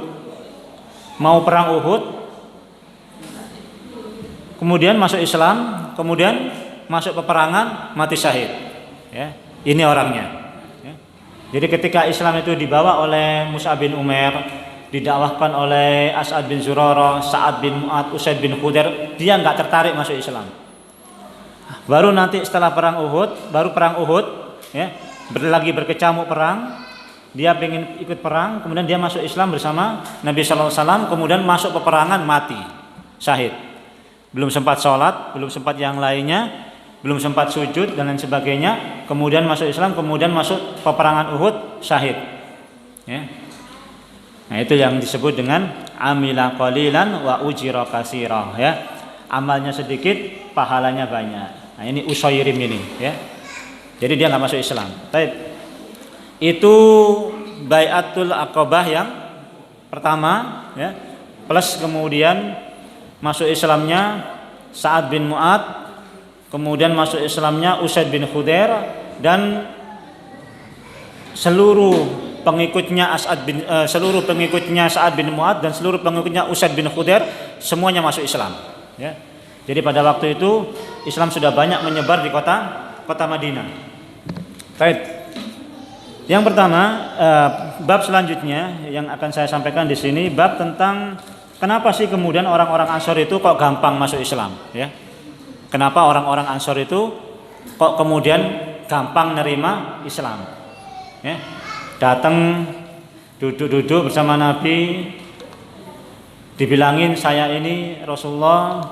Mau perang Uhud, kemudian masuk Islam, kemudian masuk peperangan, mati syahid. Ya, ini orangnya. Ya. Jadi ketika Islam itu dibawa oleh Mus'ab bin Umair, didakwahkan oleh As'ad bin Zurarah, Sa'ad bin Mu'adz, Usaid bin Khudair, dia nggak tertarik masuk Islam. Baru nanti setelah perang Uhud, ya, lagi berkecamuk perang, dia ingin ikut perang, kemudian dia masuk Islam bersama Nabi Sallallahu Alaihi Wasallam, kemudian masuk peperangan, mati, syahid. Belum sempat sholat, belum sempat yang lainnya, belum sempat sujud dan lain sebagainya, kemudian masuk Islam, kemudian masuk peperangan Uhud, syahid. Ya. Nah itu yang disebut dengan amila qalilan wa ujira katsira ya. Amalnya sedikit, pahalanya banyak. Nah ini Usairim ini ya. Jadi dia enggak masuk Islam. Baik. Itu Bai'atul Aqabah yang pertama ya. Plus kemudian masuk Islamnya Sa'ad bin Mu'adz, kemudian masuk Islamnya Usaid bin Khudair, dan seluruh pengikutnya Sa'ad bin Mu'adz dan seluruh pengikutnya Usaid bin Khudair semuanya masuk Islam ya. Jadi pada waktu itu Islam sudah banyak menyebar di kota Madinah. Baik. Yang pertama, bab selanjutnya yang akan saya sampaikan di sini, bab tentang kenapa sih kemudian orang-orang Ansor itu kok gampang masuk Islam ya. Kenapa orang-orang Ansor itu kok kemudian gampang nerima Islam ya. Datang duduk-duduk bersama Nabi, dibilangin saya ini Rasulullah,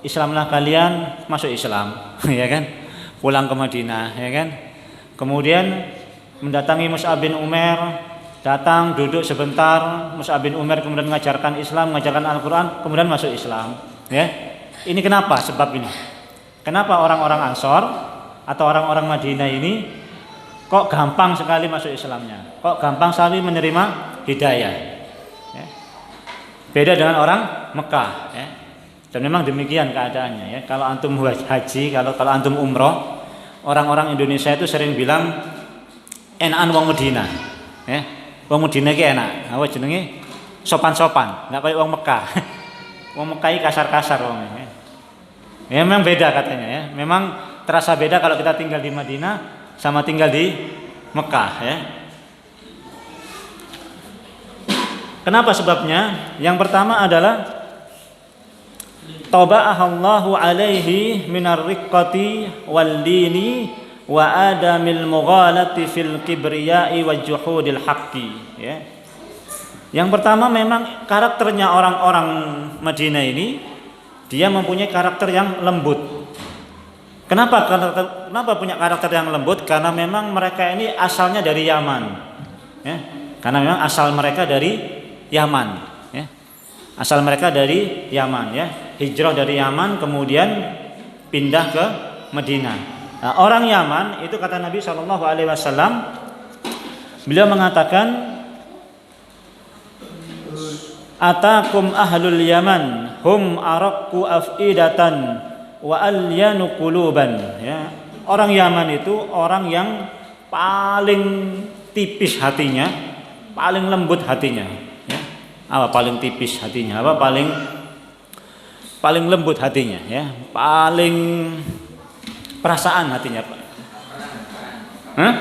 Islamlah kalian, masuk Islam ya kan. Pulang ke Madinah ya kan. Kemudian mendatangi Mus'ab bin Umair, datang duduk sebentar, Mus'ab bin Umair kemudian mengajarkan Islam, mengajarkan Al-Quran, kemudian masuk Islam ya. Ini kenapa sebab ini? Kenapa orang-orang Ansor atau orang-orang Madinah ini kok gampang sekali masuk Islamnya, kok gampang sekali menerima hidayah ya? Beda dengan orang Mekah ya. Dan memang demikian keadaannya ya. Kalau antum haji, kalau antum umroh, orang-orang Indonesia itu sering bilang enakan wong Madinah ya. Wong Madinah ki enak, apa jenenge? Sopan-sopan, enggak kayak wong Mekah. Wong Mekah iki kasar-kasar wong ya. Ya memang beda katanya ya. Memang terasa beda kalau kita tinggal di Madinah sama tinggal di Mekah ya. Kenapa sebabnya? Yang pertama adalah taba'ahallahu alaihi minar riqqati wal dini wa adamil mughalati fil kibriyai wa juhudil haqqi, ya. Yang pertama memang karakternya orang-orang Madinah ini, dia mempunyai karakter yang lembut. Kenapa punya karakter yang lembut? Karena memang mereka ini asalnya dari Yaman, ya. Karena memang asal mereka dari Yaman, ya. Asal mereka dari Yaman, ya. Hijrah dari Yaman kemudian pindah ke Madinah. Nah, orang Yaman itu kata Nabi SAW, beliau mengatakan, atakum ahlul Yaman hum araqqu afidatan wa alyanu quluban, ya. Orang Yaman itu orang yang paling tipis hatinya, paling lembut hatinya, ya. Apa paling tipis hatinya? Apa paling lembut hatinya, ya. Paling perasaan hatinya, Pak. Hah?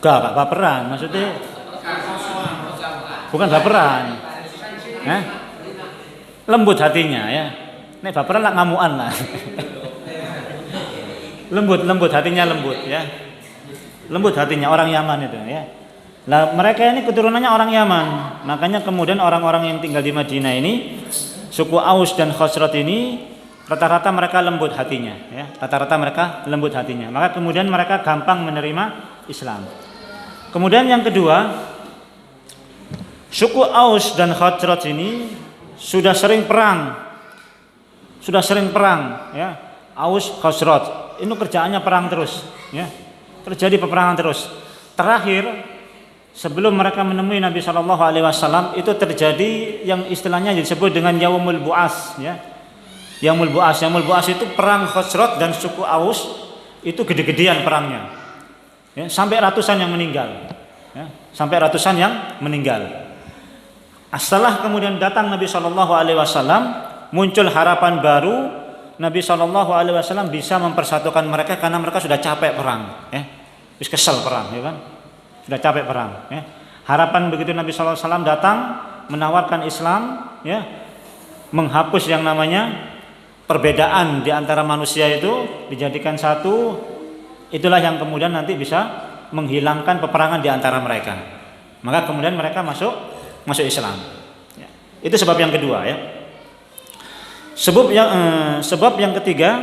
Enggak baperan, maksudnya bukan baperan. Lembut hatinya, ya. Nek baperan lah ngamuan lah. lembut hatinya, lembut, ya. Lembut hatinya orang Yaman itu, ya. Nah, mereka ini keturunannya orang Yaman. Makanya kemudian orang-orang yang tinggal di Madinah ini, suku Aus dan Khazraj ini rata-rata mereka lembut hatinya, ya. Rata-rata mereka lembut hatinya. Maka kemudian mereka gampang menerima Islam. Kemudian yang kedua, suku Aus dan Khazraj ini sudah sering perang, ya. Aus, Khazraj, ini kerjaannya perang terus, ya. Terjadi peperangan terus. Terakhir, sebelum mereka menemui Nabi SAW, itu terjadi yang istilahnya disebut dengan Yaumul Bu'as, ya. Yaumul Bu'as itu perang Khazraj dan suku Aus, itu gede-gedean perangnya, ya. Sampai ratusan yang meninggal, ya. Sampai ratusan yang meninggal. Setelah kemudian datang Nabi SAW, muncul harapan baru. Nabi SAW bisa mempersatukan mereka karena mereka sudah capek perang, ya. Wis kesel perang, ya kan? Sudah capek perang, ya. Harapan begitu Nabi SAW datang menawarkan Islam, ya, menghapus yang namanya perbedaan di antara manusia itu, dijadikan satu. Itulah yang kemudian nanti bisa menghilangkan peperangan di antara mereka. Maka kemudian mereka masuk Islam, ya. Itu sebab yang kedua, ya. Sebab yang ketiga,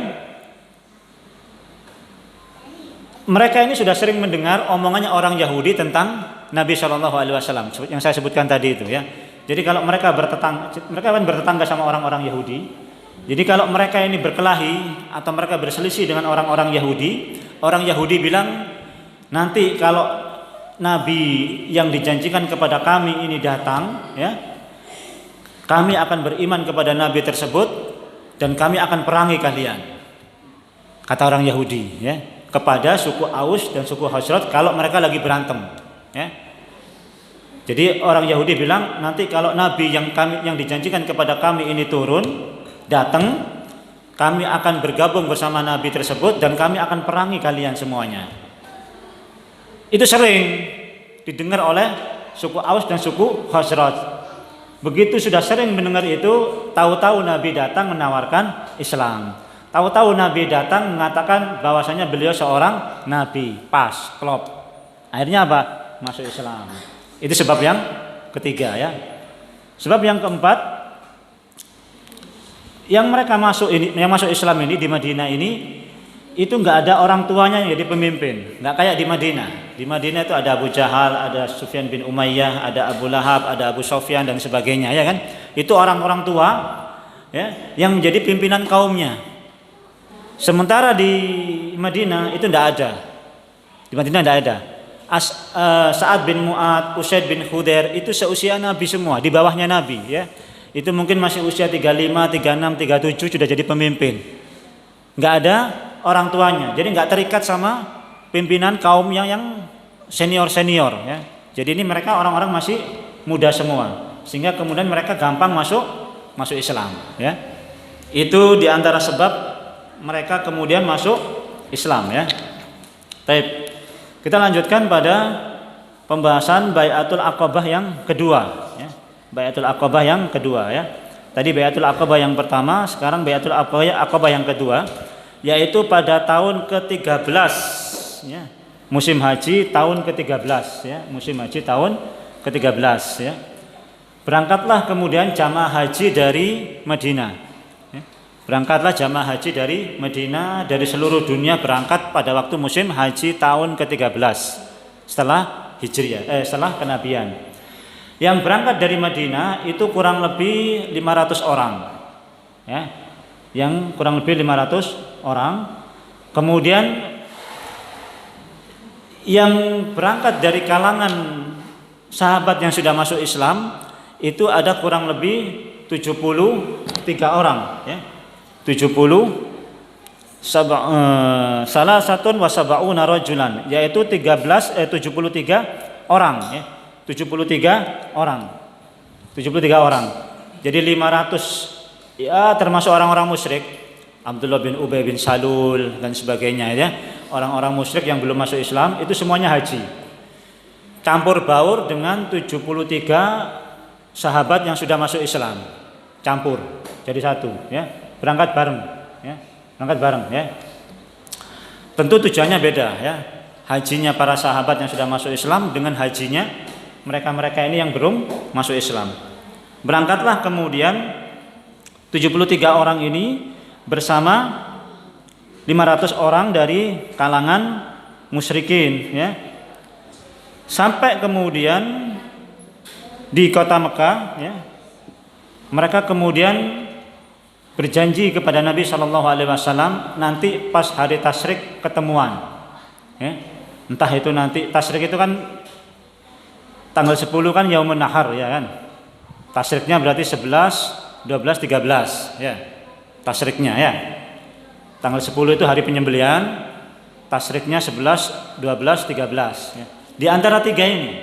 mereka ini sudah sering mendengar omongannya orang Yahudi tentang Nabi SAW yang saya sebutkan tadi itu, ya. Jadi kalau mereka kan bertetangga sama orang-orang Yahudi. Jadi kalau mereka ini berkelahi atau mereka berselisih dengan orang-orang Yahudi, orang Yahudi bilang, nanti kalau Nabi yang dijanjikan kepada kami ini datang, ya, kami akan beriman kepada Nabi tersebut dan kami akan perangi kalian, kata orang Yahudi, ya, kepada suku Aus dan suku Khazraj kalau mereka lagi berantem, ya. Jadi orang Yahudi bilang, nanti kalau Nabi yang dijanjikan kepada kami ini turun, datang, kami akan bergabung bersama Nabi tersebut dan kami akan perangi kalian semuanya. Itu sering didengar oleh suku Aus dan suku Khazraj. Begitu sudah sering mendengar itu, tahu-tahu Nabi datang menawarkan Islam. Tahu-tahu Nabi datang mengatakan bahwasanya beliau seorang Nabi, pas, klop. Akhirnya apa? Masuk Islam. Itu sebab yang ketiga, ya. Sebab yang keempat, yang masuk Islam ini di Madinah ini, itu nggak ada orang tuanya yang jadi pemimpin, nggak kayak di Madinah. Di Madinah itu ada Abu Jahal, ada Sufyan bin Umayyah, ada Abu Lahab, ada Abu Sufyan dan sebagainya, ya kan? Itu orang-orang tua, ya, yang menjadi pimpinan kaumnya. Sementara di Madinah itu tidak ada. Di Madinah tidak ada. Sa'ad bin Mu'ad, Usaid bin Khudair itu seusia Nabi semua, di bawahnya Nabi, ya. Itu mungkin masih usia 35, 36, 37 sudah jadi pemimpin. Nggak ada orang tuanya, jadi nggak terikat sama pimpinan kaum yang senior, ya. Jadi ini mereka orang-orang masih muda semua, sehingga kemudian mereka gampang masuk Islam, ya. Itu diantara sebab mereka kemudian masuk Islam, ya. Baik, kita lanjutkan pada pembahasan Bai'atul Aqabah yang kedua, ya. Bai'atul Aqabah yang kedua, ya. Tadi Bai'atul Aqabah yang pertama, sekarang Bai'atul Aqabah yang kedua, yaitu pada tahun ke-13 ya. Musim haji tahun ke-13 ya, musim haji tahun ke-13 ya. Berangkatlah kemudian jamaah haji dari Madinah. Ya. Berangkatlah jamaah haji dari Madinah, dari seluruh dunia berangkat pada waktu musim haji tahun ke-13 setelah Hijriah, setelah kenabian. Yang berangkat dari Madinah itu kurang lebih 500 orang. Ya. Yang kurang lebih 500 orang. Kemudian yang berangkat dari kalangan sahabat yang sudah masuk Islam itu ada kurang lebih 73 orang ya. 73 rajulan, yaitu 73 orang ya. 73 orang. Jadi 500 ya, termasuk orang-orang musyrik, Abdullah bin Ubay bin Salul dan sebagainya ya. Orang-orang musyrik yang belum masuk Islam itu semuanya haji. Campur baur dengan 73 sahabat yang sudah masuk Islam. Campur jadi satu ya. Berangkat bareng ya. Berangkat bareng ya. Tentu tujuannya beda ya. Hajinya para sahabat yang sudah masuk Islam dengan hajinya mereka-mereka ini yang belum masuk Islam. Berangkatlah kemudian 73 orang ini bersama 500 orang dari kalangan musyrikin ya. Sampai kemudian di kota Mekah ya. Mereka kemudian berjanji kepada Nabi SAW nanti pas hari tasyrik ketemuan ya. Entah itu nanti tasyrik itu kan tanggal 10 kan Yaumun Nahar ya kan. Tasyriknya berarti 11, 12, 13 ya. Tasyriknya ya. Tanggal 10 itu hari penyembelihan, tasyriknya 11, 12, 13 ya. Di antara tiga ini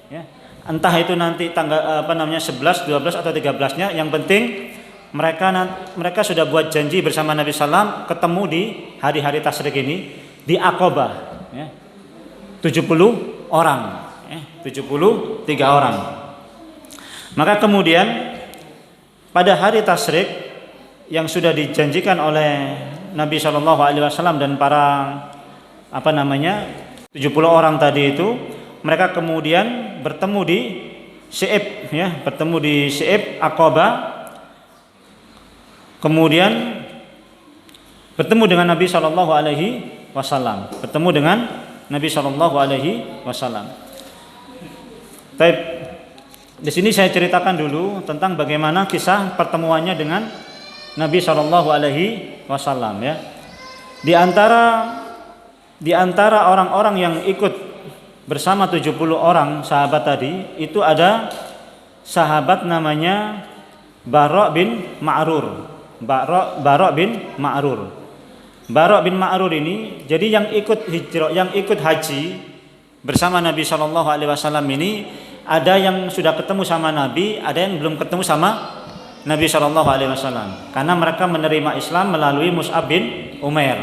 ya. Entah itu nanti tanggal 11, 12 atau 13-nya, yang penting mereka sudah buat janji bersama Nabi SAW ketemu di hari-hari tasyrik ini di Aqabah ya. 70 orang ya. 73 orang. Maka kemudian pada hari tasyrik yang sudah dijanjikan oleh Nabi SAW dan para 70 orang tadi itu, mereka kemudian bertemu di Sy'ib ya, bertemu di Sy'ib Aqabah. Kemudian bertemu dengan Nabi SAW, bertemu dengan Nabi SAW. Baik, di sini saya ceritakan dulu tentang bagaimana kisah pertemuannya dengan Nabi SAW ya. Di antara orang-orang yang ikut bersama 70 orang sahabat tadi itu ada sahabat namanya Bara' bin Ma'rur. Bara' bin Ma'rur. Bara' bin Ma'rur ini jadi yang ikut hijrah, yang ikut haji bersama Nabi SAW ini, ada yang sudah ketemu sama Nabi, ada yang belum ketemu sama Nabi SAW, karena mereka menerima Islam melalui Mus'ab bin Umair,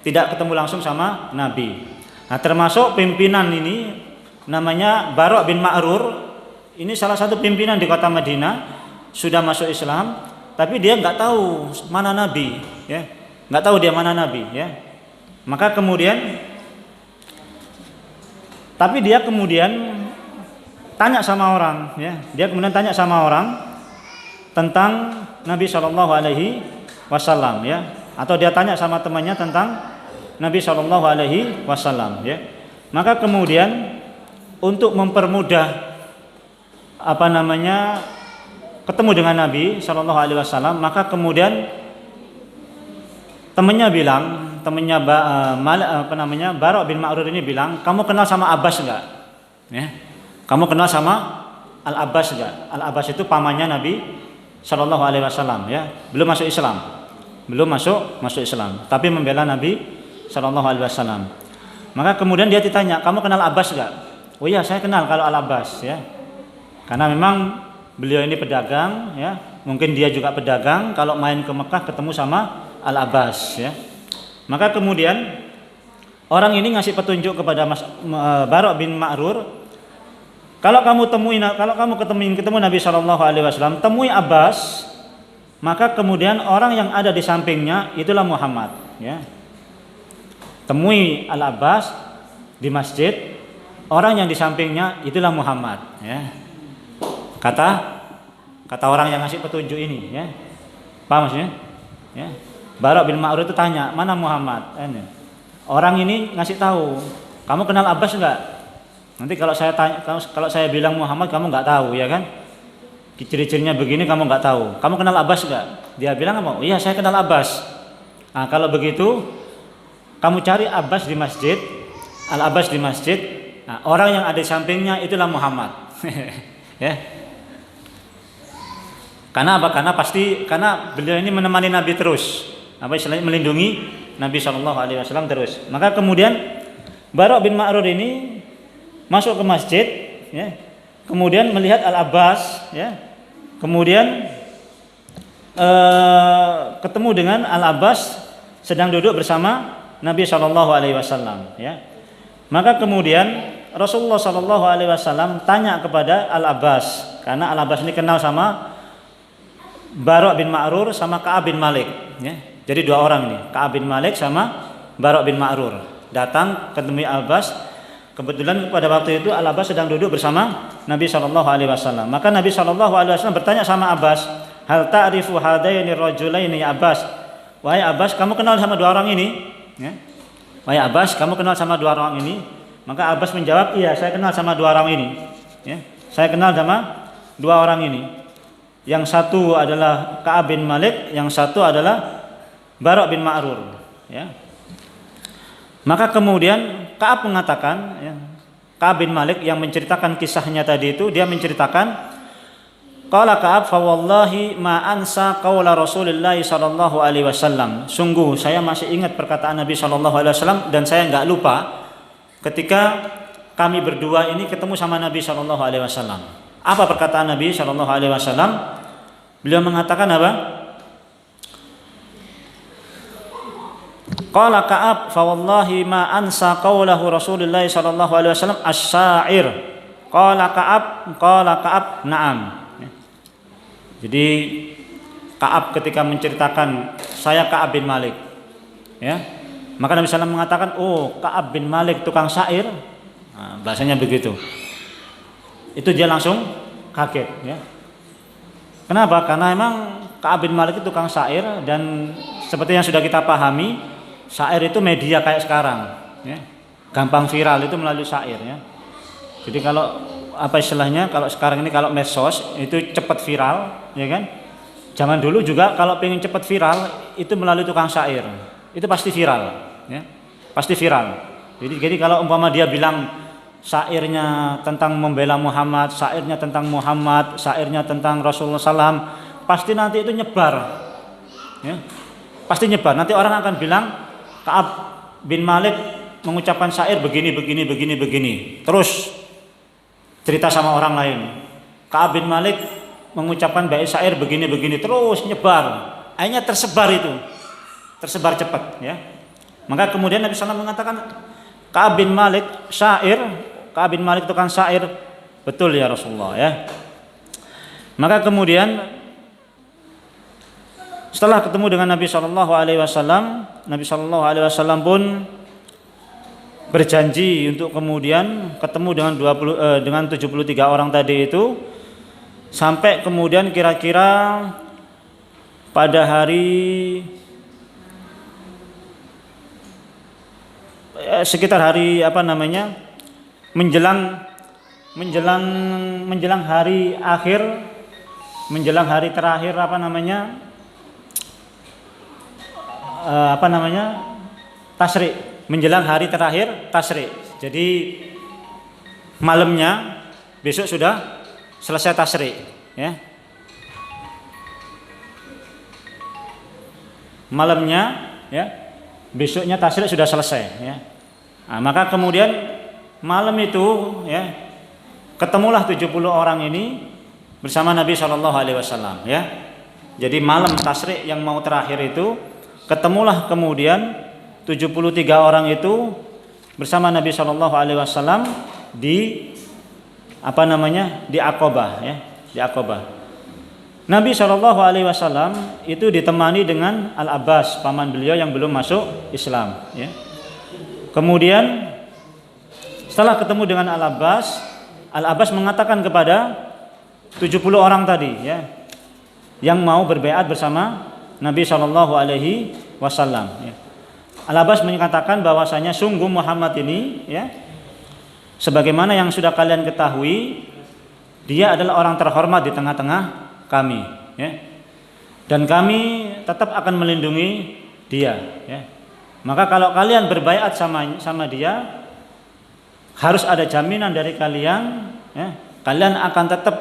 tidak ketemu langsung sama Nabi. Nah, termasuk pimpinan ini namanya Bara' bin Ma'rur. Ini salah satu pimpinan di kota Madinah, sudah masuk Islam, tapi dia nggak tahu mana Nabi, ya, nggak tahu dia mana Nabi, ya. Maka kemudian, tapi dia kemudian tanya sama orang, ya, dia kemudian tanya sama orang tentang Nabi SAW, ya, atau dia tanya sama temannya tentang Nabi SAW, ya. Maka kemudian untuk mempermudah ketemu dengan Nabi SAW, maka kemudian temannya bilang, Bara' bin Ma'rur ini bilang, kamu kenal sama Abbas enggak? Ya. Kamu kenal sama Al-Abbas enggak? Al-Abbas itu pamannya Nabi SAW, ya, belum masuk Islam, tapi membela Nabi SAW. Maka kemudian dia ditanya, kamu kenal Abbas enggak? Oh iya, saya kenal kalau Al-Abbas, ya, karena memang beliau ini pedagang, ya, mungkin dia juga pedagang. Kalau main ke Mekah ketemu sama Al-Abbas, ya. Maka kemudian orang ini ngasih petunjuk kepada Bara' bin Ma'rur, kalau kamu ketemu Nabi SAW, temui Abbas maka kemudian orang yang ada di sampingnya itulah Muhammad, ya. Temui Al-Abbas di masjid, orang yang di sampingnya itulah Muhammad, ya. Kata orang yang ngasih petunjuk ini, ya. Paham maksudnya? Ya. Bara' bin Ma'rur itu tanya, "Mana Muhammad?" Orang ini ngasih tahu, "Kamu kenal Abbas enggak?" Nanti kalau saya tanya, kalau saya bilang Muhammad kamu enggak tahu, ya kan? Ciri-cirinya begini kamu enggak tahu. "Kamu kenal Abbas enggak?" Dia bilang apa? "Iya, saya kenal Abbas." Nah, kalau begitu kamu cari Abbas di masjid, Al-Abbas di masjid. Nah, orang yang ada di sampingnya itulah Muhammad. Ya. Karena apa? Karena beliau ini menemani Nabi terus. Apa istilahnya, melindungi Nabi SAW terus. Maka kemudian Bara' bin Ma'rur ini masuk ke masjid, ya. Kemudian melihat Al-Abbas, ya. Kemudian ketemu dengan Al-Abbas sedang duduk bersama Nabi SAW, ya. Maka kemudian Rasulullah SAW tanya kepada Al-Abbas, karena Al-Abbas ini kenal sama Bara' bin Ma'rur sama Ka'ab bin Malik, ya. Jadi dua orang ini, Ka'ab bin Malik sama Bara' bin Ma'rur datang ketemu Al-Abbas. Kebetulan pada waktu itu Al-Abbas sedang duduk bersama Nabi SAW. Maka Nabi SAW bertanya sama Abbas, "Hal ta'rifu hadaini rajulaini ya Abbas?" Wahai Abbas, kamu kenal sama dua orang ini? Ya. Wahai Abbas, kamu kenal sama dua orang ini? Maka Abbas menjawab, "Iya, saya kenal sama dua orang ini." Ya. Saya kenal sama dua orang ini. Yang satu adalah Ka'ab bin Malik, yang satu adalah Bara' bin Ma'rur, ya. Maka kemudian Ka'ab mengatakan, ya, Ka'ab bin Malik yang menceritakan kisahnya tadi itu, dia menceritakan, qala Ka'ab fa wallahi ma ansa qaula Rasulillah sallallahu alaihi wasallam. Sungguh saya masih ingat perkataan Nabi sallallahu alaihi wasallam dan saya enggak lupa ketika kami berdua ini ketemu sama Nabi sallallahu alaihi wasallam. Apa perkataan Nabi sallallahu alaihi wasallam? Beliau mengatakan apa? Qala Ka'ab fa wallahi ma ansa qaulahu Rasulullah sallallahu alaihi wasallam as-sa'ir. Qala Ka'ab na'am. Jadi Ka'ab ketika menceritakan saya Ka'ab bin Malik, ya. Maka Nabi sallallahu mengatakan, "Oh, Ka'ab bin Malik tukang syair." Nah, bahasanya begitu. Itu dia langsung kaget, ya. Kenapa? Karena memang Ka'ab bin Malik itu tukang syair, dan seperti yang sudah kita pahami, syair itu media kayak sekarang, ya. Gampang viral itu melalui syair, ya. Jadi kalau apa istilahnya, kalau sekarang ini kalau medsos itu cepat viral, ya kan? Zaman dulu juga kalau pengen cepat viral itu melalui tukang syair. Itu pasti viral, ya. Pasti viral. Jadi kalau umpama dia bilang syairnya tentang membela Muhammad, syairnya tentang Muhammad, syairnya tentang Rasulullah SAW, pasti nanti itu nyebar, ya. Pasti nyebar. Nanti orang akan bilang Ka'ab bin Malik mengucapkan syair begini. Terus cerita sama orang lain. Ka'ab bin Malik mengucapkan bait syair begini, terus nyebar. Akhirnya tersebar itu. Tersebar cepat, ya. Maka kemudian Nabi SAW mengatakan, Ka'ab bin Malik syair, Ka'ab bin Malik tukang syair. Betul ya Rasulullah, ya. Maka kemudian setelah ketemu dengan Nabi Shallallahu Alaihi Wasallam, Nabi Shallallahu Alaihi Wasallam pun berjanji untuk kemudian ketemu dengan 73 orang tadi itu, sampai kemudian kira-kira pada hari sekitar hari menjelang hari akhir, menjelang hari terakhir Tasyrik, menjelang hari terakhir Tasyrik. Jadi malamnya besok sudah selesai Tasyrik, ya. Malamnya, ya, besoknya Tasyrik sudah selesai, ya. Nah, maka kemudian malam itu, ya, ketemulah 70 orang ini bersama Nabi Shallallahu Alaihi Wasallam, ya. Jadi malam Tasyrik yang mau terakhir itu ketemulah kemudian 73 orang itu bersama Nabi Shallallahu Alaihi Wasallam di di Aqabah, ya, di Aqabah. Nabi Shallallahu Alaihi Wasallam itu ditemani dengan Al-Abbas, paman beliau yang belum masuk Islam. Ya. Kemudian setelah ketemu dengan Al-Abbas mengatakan kepada 70 orang tadi, ya, yang mau berbaiat bersama Nabi Shallallahu Alaihi Wasallam. Ya. Al-Abbas mengatakan bahwasanya sungguh Muhammad ini, ya, sebagaimana yang sudah kalian ketahui, dia adalah orang terhormat di tengah-tengah kami, ya. Dan kami tetap akan melindungi dia, ya. Maka kalau kalian berbaiat sama dia, harus ada jaminan dari kalian, ya, kalian akan tetap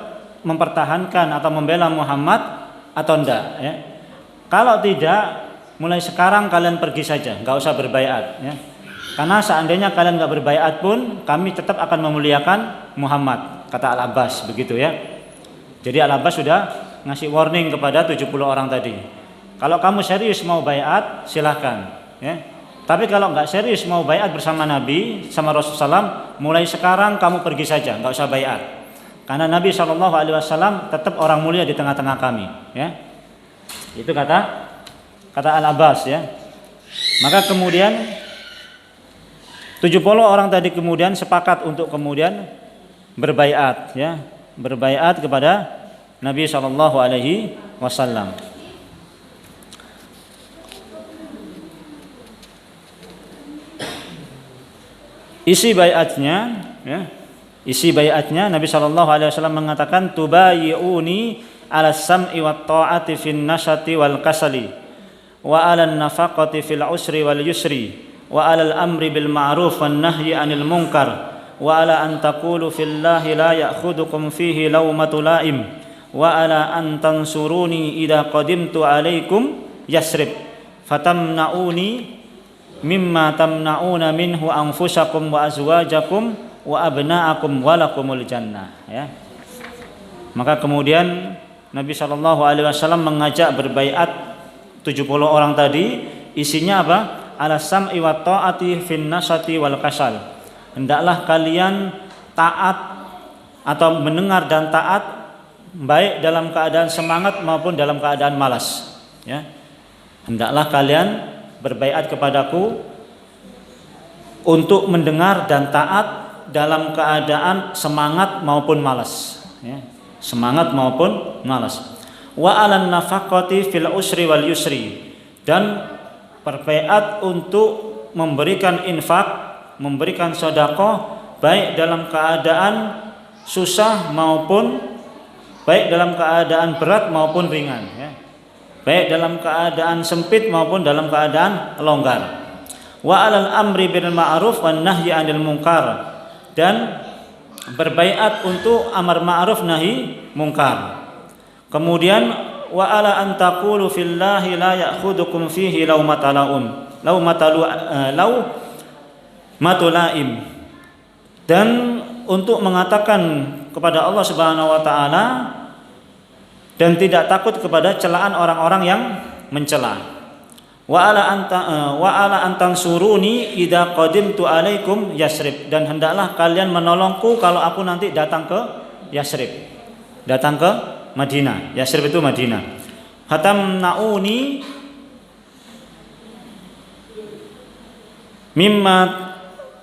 mempertahankan atau membela Muhammad atau enggak, ya. Kalau tidak, mulai sekarang kalian pergi saja, nggak usah berbaiat, ya. Karena seandainya kalian nggak berbaiat pun, kami tetap akan memuliakan Muhammad, kata Al-Abbas, begitu, ya. Jadi Al-Abbas sudah ngasih warning kepada 70 orang tadi. Kalau kamu serius mau baiat, silahkan, ya. Tapi kalau nggak serius mau baiat bersama Nabi, sama Rasulullah SAW, mulai sekarang kamu pergi saja, nggak usah baiat. Karena Nabi SAW tetap orang mulia di tengah-tengah kami, ya. Itu kata Al-Abbas, ya. Maka kemudian 70 orang tadi kemudian sepakat untuk kemudian berbaiat, ya, berbaiat kepada Nabi Shallallahu Alaihi Wasallam. Isi baiatnya, ya, isi baiatnya Nabi Shallallahu Alaihi Wasallam mengatakan, tubayi'uni ala sam'i wat ta'ati fin nasyati wal kasali wa ala nafaqati fil usri wal yusri wa ala al-amri bil ma'ruf wan nahyi 'anil munkar wa ala an taqulu fillahi la ya'khudukum fihi lawmatu la'im wa ala an tansuruni idza qadimtu alaikum Yasrib fatamna'uni mimma tamna'una minhu anfusakum wa azwajakum wa abna'akum walakumul jannah, ya. Maka kemudian Nabi Shallallahu Alaihi Wasallam mengajak berbaiat 70 orang tadi, isinya apa? Ala sam'i wa ta'ati fin nasati wal kasal. Hendaklah kalian taat atau mendengar dan taat, baik dalam keadaan semangat maupun dalam keadaan malas, ya. Hendaklah kalian berbaiat kepadaku untuk mendengar dan taat dalam keadaan semangat maupun malas, ya. Semangat maupun malas. Wa 'alan nafaqati fil usri wal yusri, dan berbaiat untuk memberikan infak, memberikan sedekah baik dalam keadaan susah maupun baik dalam keadaan berat maupun ringan, ya. Baik dalam keadaan sempit maupun dalam keadaan longgar. Wa 'alal amri bil ma'ruf wan nahyi 'anil munkar, dan berbaiat untuk amar ma'ruf nahi munkar. Kemudian wa 'ala an taqulu fillahi la ya'khudukum fihi lawmatulaim, dan untuk mengatakan kepada Allah Subhanahu wa taala dan tidak takut kepada celaan orang-orang yang mencela. Wa ala antansuruni idza qadimtu alaikum Yasrib, dan hendaklah kalian menolongku kalau aku nanti datang ke Yasrib, datang ke Madinah. Yasrib itu Madinah. Hatamnauni mimma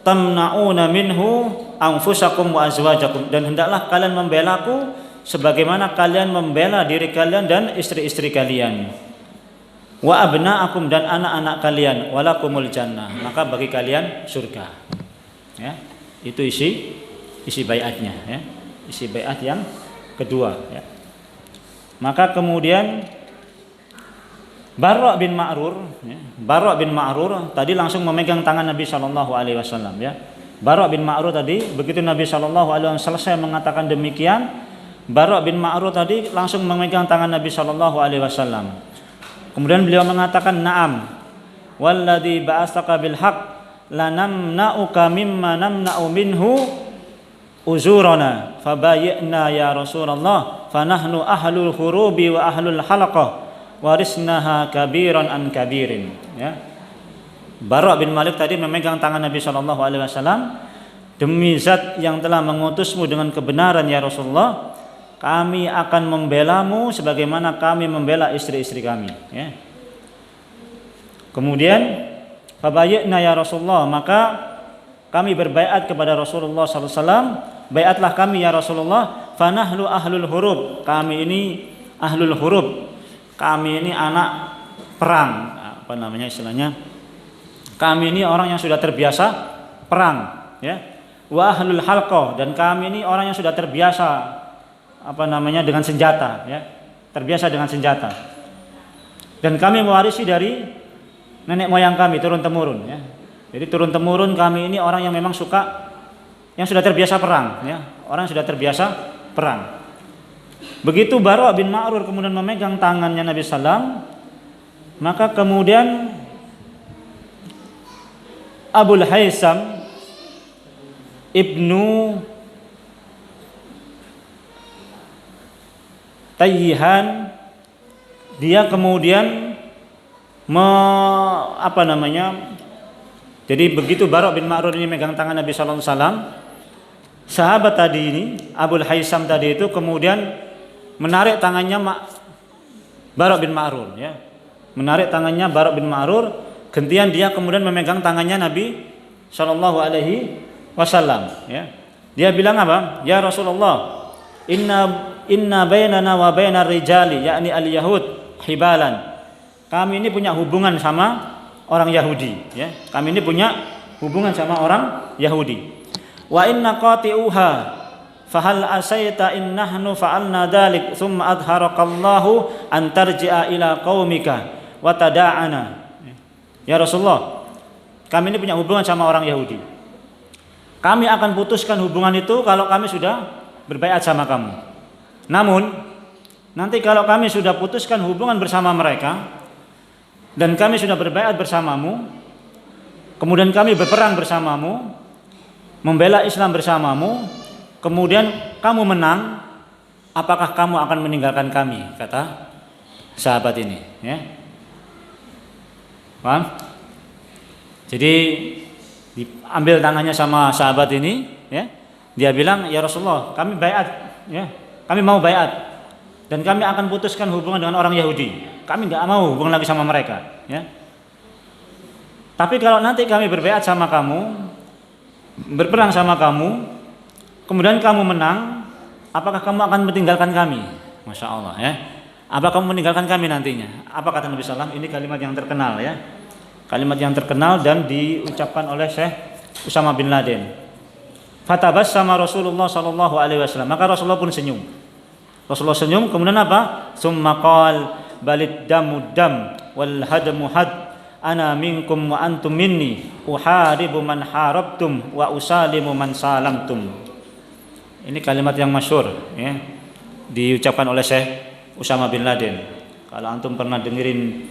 tamnauna minhu anfusakum wa azwajakum, dan hendaklah kalian membelaku sebagaimana kalian membela diri kalian dan istri-istri kalian. Wa abna'akum, dan anak-anak kalian, walakumul jannah, maka bagi kalian surga, ya. Itu isi baiatnya, ya. Isi baiat yang kedua, ya. Maka kemudian Bara' bin Ma'rur, ya. Bara' bin Ma'rur tadi langsung memegang tangan Nabi Shallallahu Alaihi Wasallam, ya. Bara' bin Ma'rur tadi begitu Nabi Shallallahu Alaihi Wasallam selesai mengatakan demikian, Bara' bin Ma'rur tadi langsung memegang tangan Nabi Shallallahu Alaihi Wasallam. Kemudian beliau mengatakan, na'am walladzi ba'atsaka bil haqq lanamna'uka mimma namna'u minhu uzurana fabayyana ya Rasulullah fanahnu ahlul khurubi wa ahlul halaqah warisnaha kabiran an kabirin, ya. Bara' bin Malik tadi memegang tangan Nabi Shallallahu Alaihi Wasallam, demi zat yang telah mengutusmu dengan kebenaran ya Rasulullah, kami akan membelamu sebagaimana kami membela istri-istri kami, ya. Kemudian fabayyana ya Rasulullah, maka kami berbaiat kepada Rasulullah sallallahu alaihi wasallam, baiatlah kami ya Rasulullah, fanahlu ahlul hurub, kami ini ahlul hurub, kami ini anak perang, apa namanya istilahnya, kami ini orang yang sudah terbiasa perang, ya. Wa ahlul halqah, dan kami ini orang yang sudah terbiasa apa namanya dengan senjata, ya, terbiasa dengan senjata, dan kami mewarisi dari nenek moyang kami turun temurun, ya. Jadi turun temurun kami ini orang yang memang suka, yang sudah terbiasa perang, ya, orang yang sudah terbiasa perang. Begitu Bara' bin Ma'rur kemudian memegang tangannya Nabi Sallam, maka kemudian Abul Haisam Ibnu Tayyihan, dia kemudian jadi begitu Bara' bin Ma'rur ini megang tangan Nabi sallallahu alaihi wasallam, sahabat tadi ini Abul Haisam tadi itu kemudian menarik tangannya Bara' bin Ma'rur, ya. Menarik tangannya Bara' bin Ma'rur, gantian dia kemudian memegang tangannya Nabi sallallahu alaihi wasallam, ya. Dia bilang apa? Ya Rasulullah, inna bainana wa bainar rijali yakni al-yahud hibalan. Kami ini punya hubungan sama orang Yahudi, ya. Kami ini punya hubungan sama orang Yahudi. Wa inna qati'uha fahal asaita in nahnu fa'alna dzalik tsumma adharakallahu an tarji'a ila qaumika wa tada'ana. Ya Rasulullah, kami ini punya hubungan sama orang Yahudi. Kami akan putuskan hubungan itu kalau kami sudah berbaiat sama kamu. Namun nanti kalau kami sudah putuskan hubungan bersama mereka dan kami sudah berbaiat bersamamu, kemudian kami berperang bersamamu, membela Islam bersamamu, kemudian kamu menang, apakah kamu akan meninggalkan kami? Kata sahabat ini, ya. Paham? Jadi diambil tangannya sama sahabat ini, ya. Dia bilang, ya Rasulullah, kami baiat, ya. Kami mau baiat dan kami akan putuskan hubungan dengan orang Yahudi. Kami nggak mau hubungan lagi sama mereka, ya. Tapi kalau nanti kami berbaiat sama kamu, berperang sama kamu, kemudian kamu menang, apakah kamu akan meninggalkan kami? Masya Allah, ya. Apakah kamu meninggalkan kami nantinya? Apa kata Nabi SAW? Ini kalimat yang terkenal, ya. Kalimat yang terkenal dan diucapkan oleh Syekh Usama bin Laden. Fatabassama Rasulullah sallallahu alaihi wasallam. Maka Rasulullah pun senyum. Rasulullah senyum, kemudian apa? Summa qal balid damu dam wal hadmu had ana minkum wa antum minni uharibu man harabtum wa usalimu man salamtum. Ini kalimat yang masyhur, ya, diucapkan oleh Syekh Usama bin Laden. Kalau antum pernah dengerin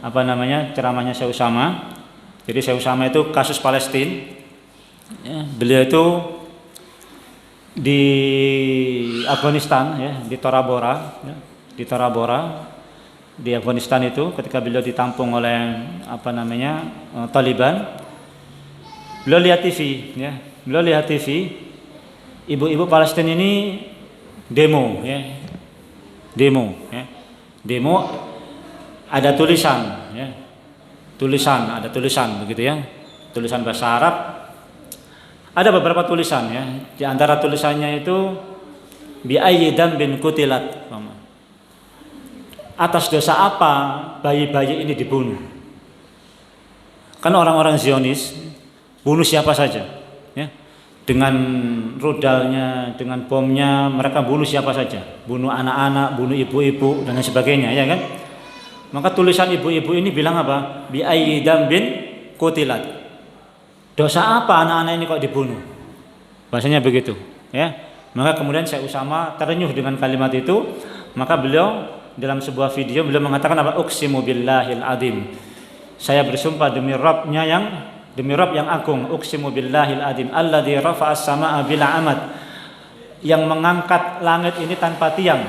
apa namanya ceramahnya Syekh Usama, jadi Syekh Usama itu kasus Palestina, ya, beliau itu di Afghanistan, ya, di Tora Bora, ya, di Tora Bora di Afghanistan itu ketika beliau ditampung oleh apa namanya Taliban, beliau lihat TV, ya, beliau lihat TV, ibu-ibu Palestina ini demo, ya, demo, ya, demo, ada tulisan, ya, tulisan, ada tulisan begitu, ya, tulisan bahasa Arab. Ada beberapa tulisan, ya. Di antara tulisannya itu bi ayyi dambin qutilat. Atas dosa apa bayi-bayi ini dibunuh? Kan orang-orang Zionis bunuh siapa saja, ya. Dengan rudalnya, dengan bomnya, mereka bunuh siapa saja. Bunuh anak-anak, bunuh ibu-ibu dan lain sebagainya, ya kan? Maka tulisan ibu-ibu ini bilang apa? Bi ayyi dambin qutilat. Dosa apa anak-anak ini kok dibunuh? Bahasanya begitu, ya. Maka kemudian Syekh Usama terenyuh dengan kalimat itu, maka beliau dalam sebuah video beliau mengatakan apa? Uqsimu billahil azim. Saya bersumpah demi Rabb yang agung. Uqsimu billahil azim alladzi rafa'as samaa'a bila amad. Yang mengangkat langit ini tanpa tiang,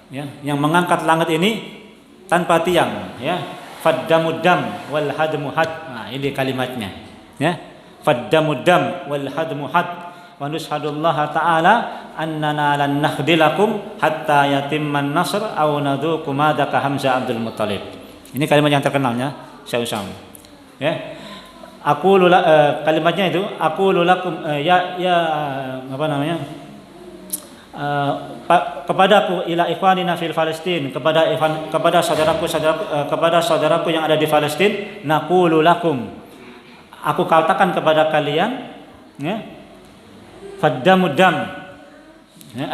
ya. Yang mengangkat langit ini tanpa tiang, ya. Faddamud dam wal hadmu had. Nah, ini kalimatnya, ya. Faddamud dam wal hadmu had wa nushhadullaha ta'ala annana lan nakhdilakum hatta yatimman nasr aw nadhuqu madaka Hamzah Abdul Muttalib. Ini kalimat yang terkenalnya Syekh Utsman. Ya. Kalimatnya itu aqulu lakum kepadaku ila ikhwanina fil Palestin, kepada saudaraku yang ada di Palestin, naqulu lakum, aku katakan kepada kalian, ya, faddamu dam, ya,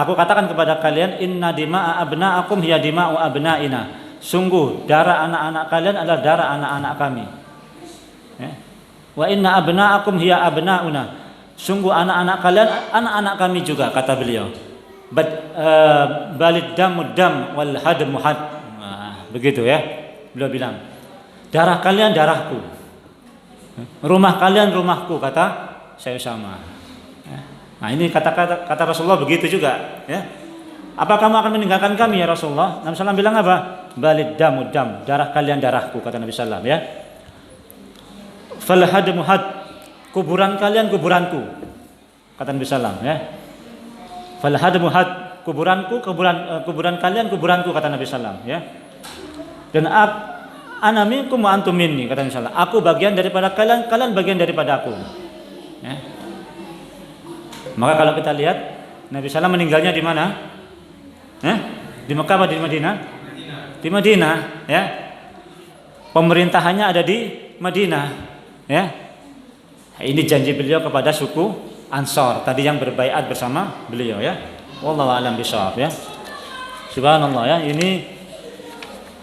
aku katakan kepada kalian, inna dima'a abna'akum hiya dima'u abna'ina, sungguh darah anak-anak kalian adalah darah anak-anak kami, ya. Wa inna abna'akum hiya abna'una, sungguh anak-anak kalian anak-anak kami juga, kata beliau. Balid damud dam wal hadmu had. Nah, begitu ya. Beliau bilang, darah kalian darahku, rumah kalian rumahku, kata saya sama. Nah, ini kata Rasulullah begitu juga, ya. Apa kamu akan meninggalkan kami ya Rasulullah? Nabi sallallahu bilang apa? Balid damud dam, darah kalian darahku, kata Nabi sallallahu, ya. Fal hadmu had, kuburan kalian kuburanku, kata Nabi sallallahu, ya. Fal hadmu had, kuburanku kuburan kalian kuburanku, kata Nabi sallallahu, ya. Dan ana minkum wa antum minni, kata Nabi sallallahu, aku bagian daripada kalian, kalian bagian daripada aku, ya. Maka kalau kita lihat Nabi sallallahu meninggalnya di mana? Di Mekah atau di Madinah? Di Madinah, ya. Pemerintahannya ada di Madinah, ya. Ini janji beliau kepada suku Ansor tadi yang berbaiat bersama beliau, ya. Wallahu a'lam bishawab, ya. Subhanallah, ya.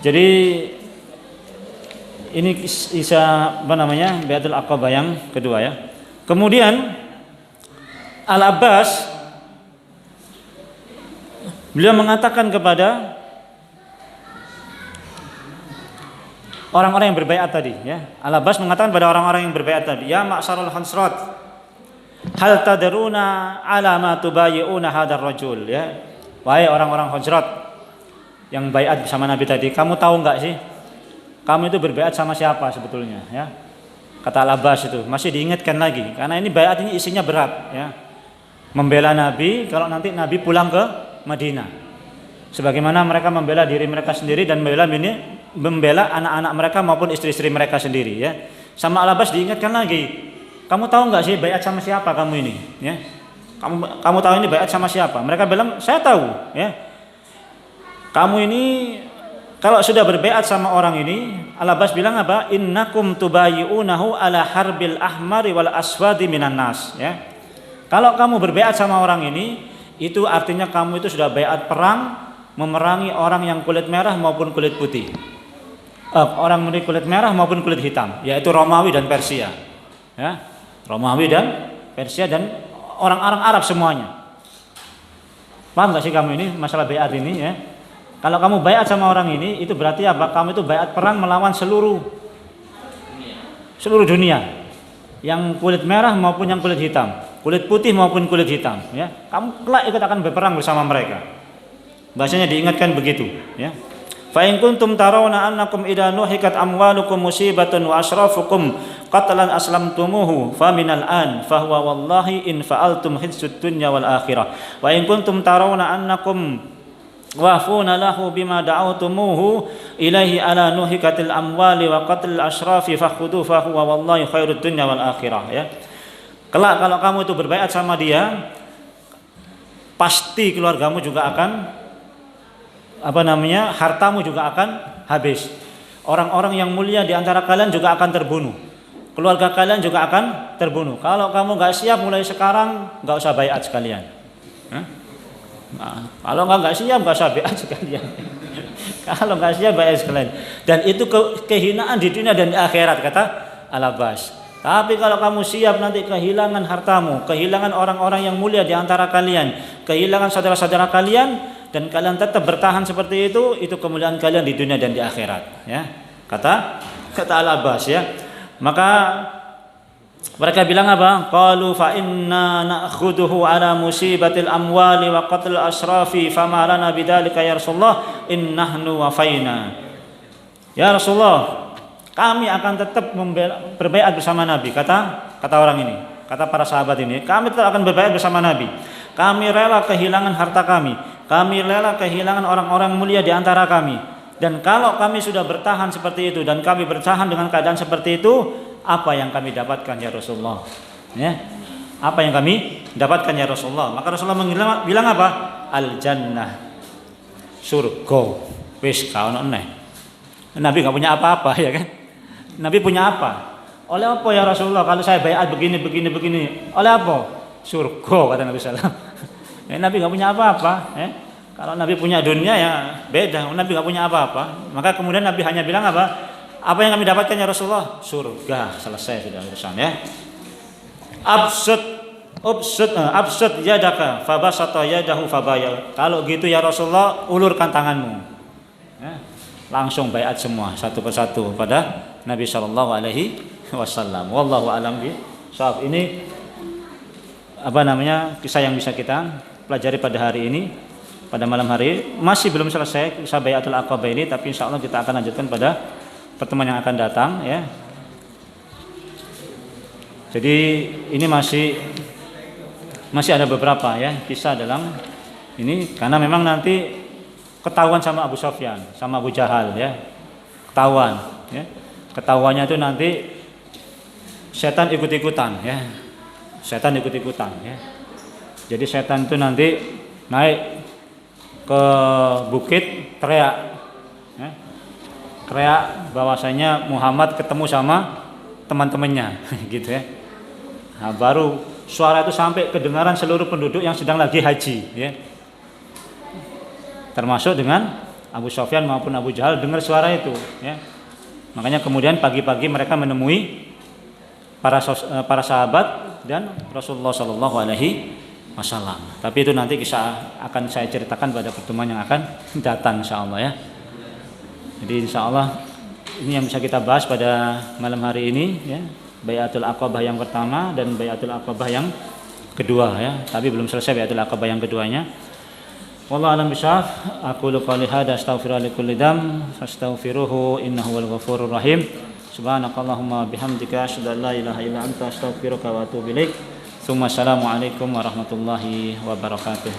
Jadi ini kisah Baiatul Aqabah yang kedua, ya. Kemudian Al-Abbas beliau mengatakan kepada orang-orang yang berbaiat tadi, ya. Al-Abbas mengatakan pada orang-orang yang berbaiat tadi, ya ma'syarul Hansrat, hal tadruna ala ma tubayyi'una hadzal rajul, ya. Wahai orang-orang Hansrat yang baiat bersama Nabi tadi, kamu tahu enggak sih kamu itu berbaiat sama siapa sebetulnya, ya. Kata Al-Abbas itu masih diingatkan lagi karena ini baiat ini isinya berat, ya. Membela Nabi kalau nanti Nabi pulang ke Madinah. Sebagaimana mereka membela diri mereka sendiri dan membela anak-anak mereka maupun istri-istri mereka sendiri, ya. Sama Al-Abbas diingatkan lagi, kamu tahu nggak sih baiat sama siapa kamu ini, ya. Kamu tahu ini baiat sama siapa? Mereka bilang, saya tahu, ya. Kamu ini kalau sudah berbaiat sama orang ini, Al-Abbas bilang apa? Innakum tubayyi'unahu ala harbil ahmari wal aswadi minan nas, ya. Kalau kamu berbaiat sama orang ini, itu artinya kamu itu sudah baiat perang, memerangi orang yang kulit merah maupun kulit putih, orang kulit merah maupun kulit hitam, yaitu Romawi dan Persia, ya. Romawi dan Persia dan orang-orang Arab semuanya. Paham nggak sih kamu ini masalah baiat ini, ya? Kalau kamu baiat sama orang ini, itu berarti apa? Kamu itu baiat perang melawan seluruh dunia, yang kulit merah maupun yang kulit hitam, kulit putih maupun kulit hitam, ya. Kamu kelak ikut akan berperang bersama mereka. Bahasanya diingatkan begitu, ya. Fa in kuntum tarawna annakum idza nuhikat amwalukum musibatun wa asrafukum qatlan aslamtumuhu fa minal an fa huwa wallahi in fa'altum hidsud dunya wal akhirah. Wa in kuntum tarawna annakum wafuna lahu bima da'awtumuhu ilaihi ala nuhikatil amwali wa qatlil asrafi fakhudu fa huwa wallahi khairud dunya wal akhirah, ya. Kelak kalau kamu itu berbaiat sama dia, pasti keluargamu juga akan hartamu juga akan habis. Orang-orang yang mulia di antara kalian juga akan terbunuh. Keluarga kalian juga akan terbunuh. Kalau kamu nggak siap mulai sekarang, nggak usah baiat sekalian. Nah, kalau nggak siap nggak usah baiat sekalian. Kalau nggak siap baiat sekalian. Dan itu kehinaan di dunia dan di akhirat, kata Al-Abbas. Tapi kalau kamu siap nanti kehilangan hartamu, kehilangan orang-orang yang mulia di antara kalian, kehilangan saudara-saudara kalian, dan kalian tetap bertahan seperti itu kemuliaan kalian di dunia dan di akhirat, ya. Kata Al-Abbas, ya. Maka mereka bilang apa? Qalu fa inna na'khuduhu ala musibatil amwali wa qatl asrafi fama lana bidzalika ya Rasulullah innahnu wafaina. Ya Rasulullah, kami akan tetap berbaiat bersama Nabi, kata orang ini. kata para sahabat ini, kami tetap akan berbaiat bersama Nabi. Kami rela kehilangan harta kami rela kehilangan orang-orang mulia di antara kami. Dan kalau kami sudah bertahan seperti itu dan kami bertahan dengan keadaan seperti itu, apa yang kami dapatkan ya Rasulullah? Ya. Apa yang kami dapatkan ya Rasulullah? Maka Rasulullah bilang apa? Al jannah, surga. Wis kaono neh. Nabi enggak punya apa-apa ya kan? Nabi punya apa? Oleh apa ya Rasulullah kalau saya baiat begini. Oleh apa? Surga kata Nabi sallallahu alaihi wasallam. Nabi enggak punya apa-apa, ya. Kalau Nabi punya dunia ya beda. Nabi enggak punya apa-apa. Maka kemudian Nabi hanya bilang apa? Apa yang kami dapatkan ya Rasulullah? Surga. Selesai sudah urusan ya. Absud yadaka fabasata yadahu fabaya. Kalau gitu ya Rasulullah, ulurkan tanganmu. Ya. Langsung baiat semua satu persatu pada Nabi sallallahu alaihi wasallam. Wallahu alam bishawab. Ini kisah yang bisa kita pelajari pada hari ini, pada malam hari. Masih belum selesai kisah Baiatul Aqabah ini, tapi insyaallah kita akan lanjutkan pada pertemuan yang akan datang ya. Jadi ini masih ada beberapa ya kisah dalam ini, karena memang nanti ketahuan sama Abu Sufyan, sama Abu Jahal ya. Ketahuan ya. Ketahuannya itu nanti setan ikut-ikutan ya. Setan ikut-ikutan ya. Jadi setan itu nanti naik ke bukit teriak ya. Teriak bahwasanya Muhammad ketemu sama teman-temannya gitu ya. Nah, baru suara itu sampai kedengaran seluruh penduduk yang sedang lagi haji ya. Termasuk dengan Abu Sufyan maupun Abu Jahal dengar suara itu ya. Makanya kemudian pagi-pagi mereka menemui para sahabat dan Rasulullah Shallallahu Alaihi Wasallam. Tapi itu nanti kisah akan saya ceritakan pada pertemuan yang akan datang, insyaallah ya. Jadi insyaallah ini yang bisa kita bahas pada malam hari ini ya. Baiatul Aqabah yang pertama dan Baiatul Aqabah yang kedua ya. Tapi belum selesai Baiatul Aqabah yang keduanya. Wallahu a'lam bishawab. Aqulu qouli hadza astaghfiru likulli dzam fastaghfiruhu innahu wal ghafurur rahim. Subhanakallahumma bihamdika asyhadu an la ilaha illa anta astaghfiruka wa atubu ilaik. Assalamualaikum warahmatullahi wabarakatuh.